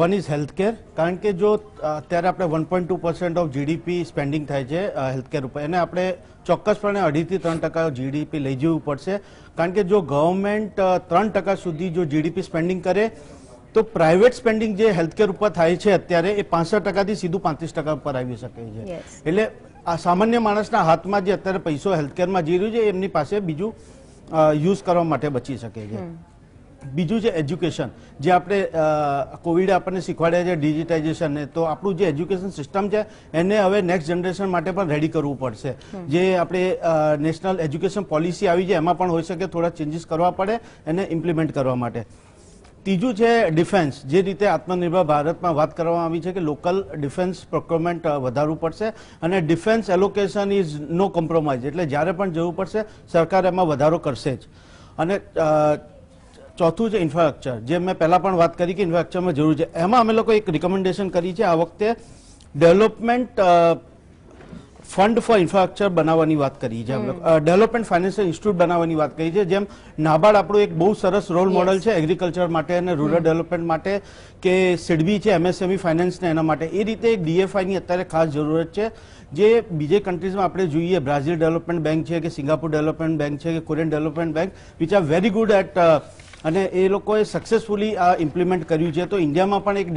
વન ઇઝ હેલ્થ કેર, કારણ કે જો અત્યારે આપણે 1.2% ઓફ GDP સ્પેન્ડિંગ થાય છે હેલ્થ કેર ઉપર, એને આપણે ચોક્કસપણે 2.5 થી 3% GDP લઈ જવું પડશે. કારણ કે જો ગવર્મેન્ટ 3% સુધી જો GDP સ્પેન્ડિંગ કરે તો પ્રાઇવેટ સ્પેન્ડિંગ જે હેલ્થકેર ઉપર થાય છે અત્યારે એ 65% થી સીધું 35% ઉપર આવી શકે છે. એટલે આ સામાન્ય માણસના હાથમાં જે અત્યારે પૈસો હેલ્થકેરમાં જઈ રહ્યું છે એમની પાસે બીજું યુઝ કરવા માટે બચી શકે છે. બીજું છે એજ્યુકેશન, જે આપણે કોવિડે આપણને શીખવાડ્યા છે ડિજિટાઇઝેશન, તો આપણું જે એજ્યુકેશન સિસ્ટમ છે એને હવે નેક્સ્ટ જનરેશન માટે પણ રેડી કરવું પડશે. જે આપણે નેશનલ એજ્યુકેશન પોલિસી આવી છે એમાં પણ હોઈ શકે થોડા ચેન્જીસ કરવા પડે એને ઇમ્પ્લિમેન્ટ કરવા માટે. ત્રીજું છે ડિફેન્સ, જે રીતે આત્મનિર્ભર ભારતમાં વાત કરવામાં આવી છે કે લોકલ ડિફેન્સ પ્રોક્યોરમેન્ટ વધારવું પડશે અને defence allocation is no compromise, એટલે જ્યારે પણ જવું પડશે સરકાર એમાં વધારો કરશે જ. અને ચોથું છે ઇન્ફ્રાસ્ટ્રક્ચર, જે મેં પહેલા પણ વાત કરી કે ઇન્ફ્રાસ્ટ્રક્ચરમાં જરૂર છે. એમાં અમે લોકો એક રિકમેન્ડેશન કરી છે આ વખતે ડેવલપમેન્ટ ફંડ ફોર ઇન્ફ્રાસ્ટ્રક્ચર બનાવવાની વાત કરી છે. ડેવલપમેન્ટ ફાઇનાન્શિયલ ઇન્સ્ટિટ્યૂટ બનાવવાની વાત કરી છે. જેમ નાબાર્ડ આપણું એક બહુ સરસ રોલ મોડલ છે એગ્રીકલ્ચર માટે અને રૂરલ ડેવલપમેન્ટ માટે, કે સિડબી છે MSME ફાઇનાન્સ ને એના માટે, એ રીતે એક DFI ની અત્યારે ખાસ જરૂરત છે. જે બીજે કન્ટ્રીઝમાં આપણે જોઈએ, બ્રાઝિલ ડેવલપમેન્ટ બેંક છે કે સિંગાપુર ડેવલપમેન્ટ બેંક છે કે Korean development bank, which are very good at, અને એ લોકોએ સક્સેસફુલી આ ઇમ્પ્લિમેન્ટ કર્યું છે. તો ઇન્ડિયામાં પણ એક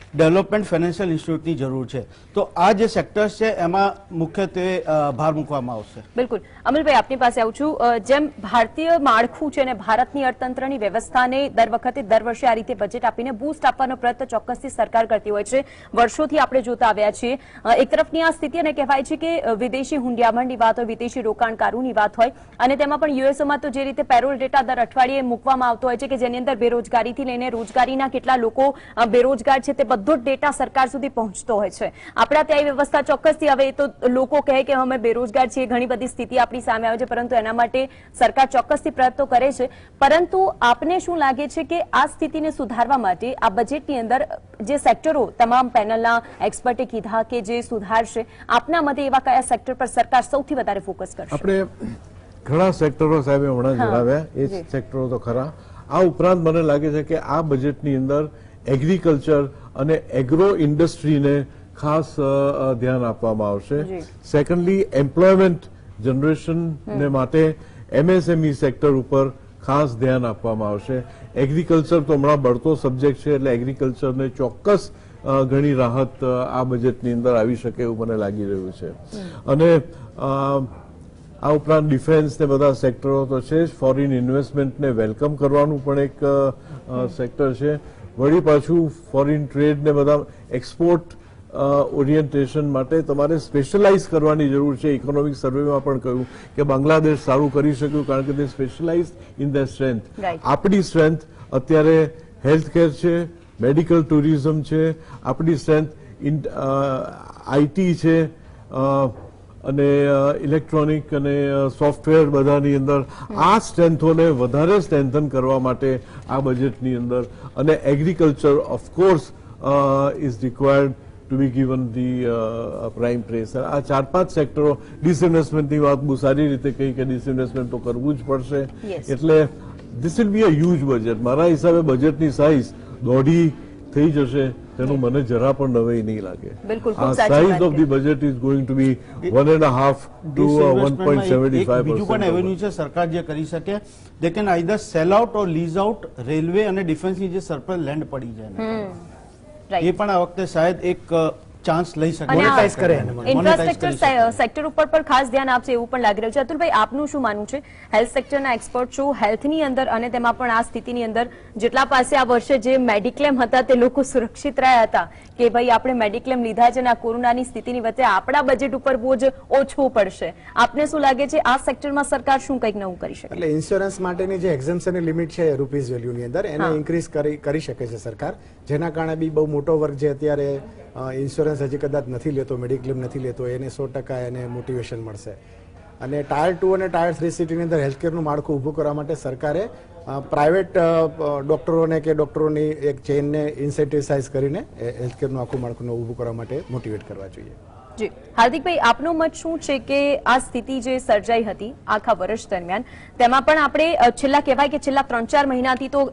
ડેવલપમેન્ટ ફાઇનાન્શિયલ ઇન્સ્ટિટ્યૂટની જરૂર છે. તો આ જે સેક્ટર્સ છે એમાં મુખ્યત્વે ભાર મૂકવામાં આવશે. બિલકુલ. અમલભાઈ, આપની પાસે આવું છું. જેમ ભારતીય માળખું છે અને ભારતની અર્થતંત્રની વ્યવસ્થાને દર વખતે દર વર્ષે આ રીતે બજેટ આપીને બૂસ્ટ આપવાનો પ્રયત્ન ચોક્કસથી સરકાર કરતી હોય છે. વર્ષોથી આપણે જોતા આવ્યા છીએ. એક તરફની આ સ્થિતિ અને કહેવાય છે કે વિદેશી હુંડિયામણની વાત હોય, વિદેશી રોકાણકારોની વાત હોય, અને તેમાં પણ યુએસઓમાં તો જે રીતે પેરોલ ડેટા દર અઠવાડિયે મૂકવામાં આવતો હોય છે કે જેની અંદર બેરોજગારીથી લઈને રોજગારીના કેટલા લોકો બેરોજગાર છે તે બધો જ ડેટા સરકાર સુધી પહોંચતો હોય છે. આપણા ત્યાં એ વ્યવસ્થા ચોક્કસથી, હવે તો લોકો કહે કે અમે બેરોજગાર છીએ, ઘણી બધી સ્થિતિ આપણી સામે આવે છે, પરંતુ એના માટે સરકાર ચોક્કસથી પ્રયત્નો કરે છે. પરંતુ આપને શું લાગે છે કે આ સ્થિતિને સુધારવા માટે આ બજેટની અંદર જે સેક્ટરો તમામ પેનલના એક્સપર્ટે કીધા કે જે સુધારશે, આપના મતે એવા કયા સેક્ટર પર સરકાર સૌથી વધારે ફોકસ કરશે? આપણે ઘણા સેક્ટરો સાહેબે હમણાં જણાવ્યા, એ સેક્ટરો તો ખરા. આ ઉપરાંત મને લાગે છે કે આ બજેટની અંદર એગ્રીકલ્ચર અને એગ્રો ઇન્ડસ્ટ્રીને ખાસ ધ્યાન આપવામાં આવશે. સેકન્ડલી, એમ્પ્લોયમેન્ટ જનરેશનને માટે MSME સેક્ટર ઉપર ખાસ ધ્યાન આપવામાં આવશે. એગ્રીકલ્ચર તો હમણાં બળતો સબ્જેક્ટ છે, એટલે એગ્રીકલ્ચરને ચોક્કસ ઘણી રાહત આ બજેટની અંદર આવી શકે એવું મને લાગી રહ્યું છે. અને આ ઉપરાંત ડિફેન્સ ને બધા સેક્ટરો તો છે જ. ફોરેન ઇન્વેસ્ટમેન્ટને વેલકમ કરવાનું પણ એક સેક્ટર છે. વળી પાછું ફોરેન ટ્રેડ ને બધા એક્સપોર્ટ ઓરિએન્ટેશન માટે તમારે સ્પેશિયલાઇઝ કરવાની જરૂર છે. ઇકોનોમિક સર્વેમાં પણ કહ્યું કે બાંગ્લાદેશ સારું કરી શક્યું કારણ કે તે સ્પેશિયલાઇઝ ઇન ધ સ્ટ્રેન્થ. આપણી સ્ટ્રેન્થ અત્યારે હેલ્થ કેર છે, મેડિકલ ટુરિઝમ છે, આપણી સ્ટ્રેન્થ આઈટી છે અને ઇલેક્ટ્રોનિક અને સોફ્ટવેર બધાની અંદર આ સ્ટ્રેન્થોને વધારે સ્ટ્રેન્થન કરવા માટે આ બજેટની અંદર અને agriculture of course is required to be given the prime place. આ 4-5 સેક્ટરો ડિસઇન્વેસ્ટમેન્ટની વાત બહુ સારી રીતે કહી કે ડિસઇન્વેસ્ટમેન્ટ તો કરવું જ પડશે. એટલે this will be a huge budget. મારા હિસાબે બજેટની સાઇઝ 1.5 થઈ જશે તેનું મને જરા પણ નવાઈ નહીં લાગે. આ size of the budget is going to be 1.5 to 1.75%. બીજું પણ એવેન્યુ છે સરકાર જે કરી શકે, they can either cell out or lease out railway અને ડિફેન્સની જે સરપ્લસ લેન્ડ પડી જાય એ પણ આ વખતે શાયદ એક ચાન્સ લઈ શકે, મોનેટાઇઝ કરે. ઇન્ફ્રાસ્ટ્રક્ચર સેક્ટર ઉપર પર ખાસ ધ્યાન આપશે એવું પણ લાગી રહ્યું છે. અતુલભાઈ, આપનું શું માનવું છે? હેલ્થ સેક્ટરના એક્સપર્ટ છો, હેલ્થની અંદર અને તેમાં પણ આ સ્થિતિની અંદર જેટલા પાસે આ વર્ષે જે મેડિક્લેમ હતા તે લોકો સુરક્ષિત રહ્યા હતા કે ભાઈ આપણે મેડિક્લેમ લીધા છે અને આ કોરોનાની સ્થિતિની વચ્ચે આપણા બજેટ ઉપર બોજ ઓછું પડશે, આપને શું લાગે છે આ સેક્ટરમાં સરકાર શું કંઈક નવું કરી શકે? એટલે ઇન્સ્યોરન્સ માટેની જે એક્ઝમ્પશનની લિમિટ છે રૂપીઝ વેલ્યુની અંદર એને ઇન્ક્રીઝ કરી શકે છે સરકાર, જેના કારણે બી બહુ મોટો વર્ગ જે અત્યારે ઇન્સ્યોરન્સ હજી કદાચ નથી લેતો, મેડિક્લેમ નથી લેતો, એને 100% એને મોટિવેશન મળશે. અને ટાયર 2 અને ટાયર 3 સિટીની અંદર હેલ્થકેરનું માળખું ઊભું કરવા માટે સરકારે પ્રાઇવેટ ડોક્ટરોને કે ડોક્ટરોની એક ચેઇનને ઇન્સેન્ટિવાઇઝ કરીને હેલ્થકેરનું આખું માળખું ઊભું કરવા માટે મોટિવેટ કરવા જોઈએ. જી હાર્દિકભાઈ, આપનો મત શું છે કે આ સ્થિતિ જે સર્જાઈ હતી આખા વર્ષ દરમિયાન તેમાં પણ આપણે છેલ્લા કહેવાય કે છેલ્લા 3-4 મહિનાથી તો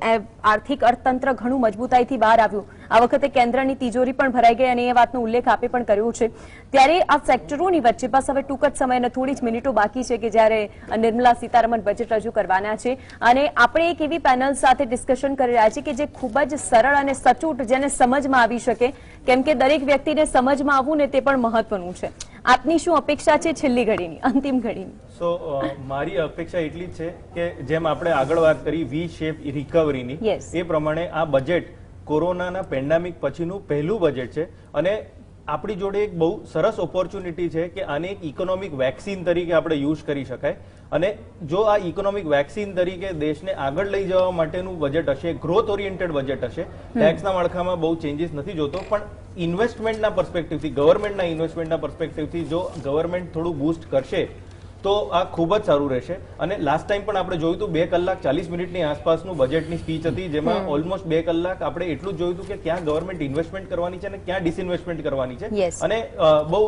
આર્થિક અર્થતંત્ર ઘણું મજબૂતાઈથી બહાર આવ્યું, આ વખતે કેન્દ્રની તિજોરી પણ ભરાઈ ગઈ અને એ વાતનો ઉલ્લેખ આપે પણ કર્યો છે, ત્યારે આ સેક્ટરોની વચ્ચે બસ હવે ટૂંક જ સમય અને થોડી જ મિનિટો બાકી છે કે જ્યારે નિર્મલા સીતારમણ બજેટ રજૂ કરવાના છે અને આપણે એક એવી પેનલ સાથે ડિસ્કશન કરી રહ્યા છીએ કે જે ખૂબ જ સરળ અને સચોટ, જેને સમજમાં આવી શકે, કેમ કે દરેક વ્યક્તિને સમજમાં આવવું ને તે પણ મહત્વનું છે. આપની શું અપેક્ષા છે છેલ્લી ઘડીની, અંતિમ ઘડીની? સો મારી અપેક્ષા એટલી જ છે કે જેમ આપણે આગળ વાત કરી વી શેપ રિકવરીની, એ પ્રમાણે આ બજેટ કોરોનાના પેન્ડેમિક પછીનું પહેલું બજેટ છે અને આપણી જોડે એક બહુ સરસ ઓપોર્ચ્યુનિટી છે કે આને એક ઇકોનોમિક વેક્સિન તરીકે આપણે યુઝ કરી શકાય. અને જો આ ઇકોનોમિક વેક્સિન તરીકે દેશને આગળ લઈ જવા માટેનું બજેટ હશે, ગ્રોથ ઓરિએન્ટેડ બજેટ હશે, ટેક્સના માળખામાં બહુ ચેન્જીસ નથી જોતો, પણ ઇન્વેસ્ટમેન્ટના પર્સપેક્ટિવથી, ગવર્મેન્ટના ઇન્વેસ્ટમેન્ટના પર્સપેક્ટિવથી જો ગવર્મેન્ટ થોડું બૂસ્ટ કરશે તો આ ખૂબ જ સારું રહેશે. અને લાસ્ટ ટાઈમ પણ આપણે જોયું હતું 2 કલાક 40 મિનિટની આસપાસનું બજેટની સ્પીચ હતી, જેમાં ઓલમોસ્ટ 2 કલાક આપણે એટલું જ જોયું હતું કે ક્યાં ગવર્મેન્ટ ઇન્વેસ્ટમેન્ટ કરવાની છે અને ક્યાં ડિસઇન્વેસ્ટમેન્ટ કરવાની છે, અને બહુ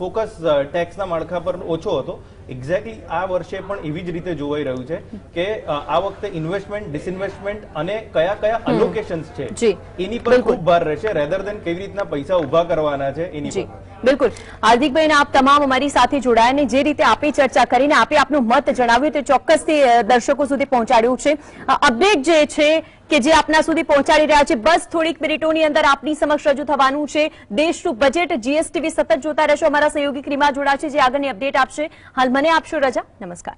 ફોકસ ટેક્સના માળખા પર ઓછો હતો. એક્ઝેક્ટલી આ વર્ષે પણ એવી જ રીતે જોવાઈ રહ્યું છે કે આ વખતે ઇન્વેસ્ટમેન્ટ, ડિસઇન્વેસ્ટમેન્ટ અને કયા કયા અલોકેશન્સ છે એની પર ખૂબ ભાર રહેશે, રેધર દેન કેવી રીતના પૈસા ઉભા કરવાના છે એની પર. બિલકુલ હાર્દિકભાઈ, આપ તમામ અમારી સાથે જોડાયા, જે રીતે આપે ચર્ચા કરીને આપે આપનું મત જણાવ્યું તે ચોક્કસથી દર્શકો સુધી પહોંચાડ્યું છે. અપડેટ જે છે કે જે આપના સુધી પહોંચાડી રહ્યા છે બસ થોડીક મિનિટોની અંદર આપની સમક્ષ રજૂ થવાનું છે. દેશનું બજેટ GSTV સતત જોતા રહેશો. અમારા સહયોગી ક્રીમા જોડા છે જે આગળની અપડેટ આપશે. હાલ મને આપશો રજા. નમસ્કાર.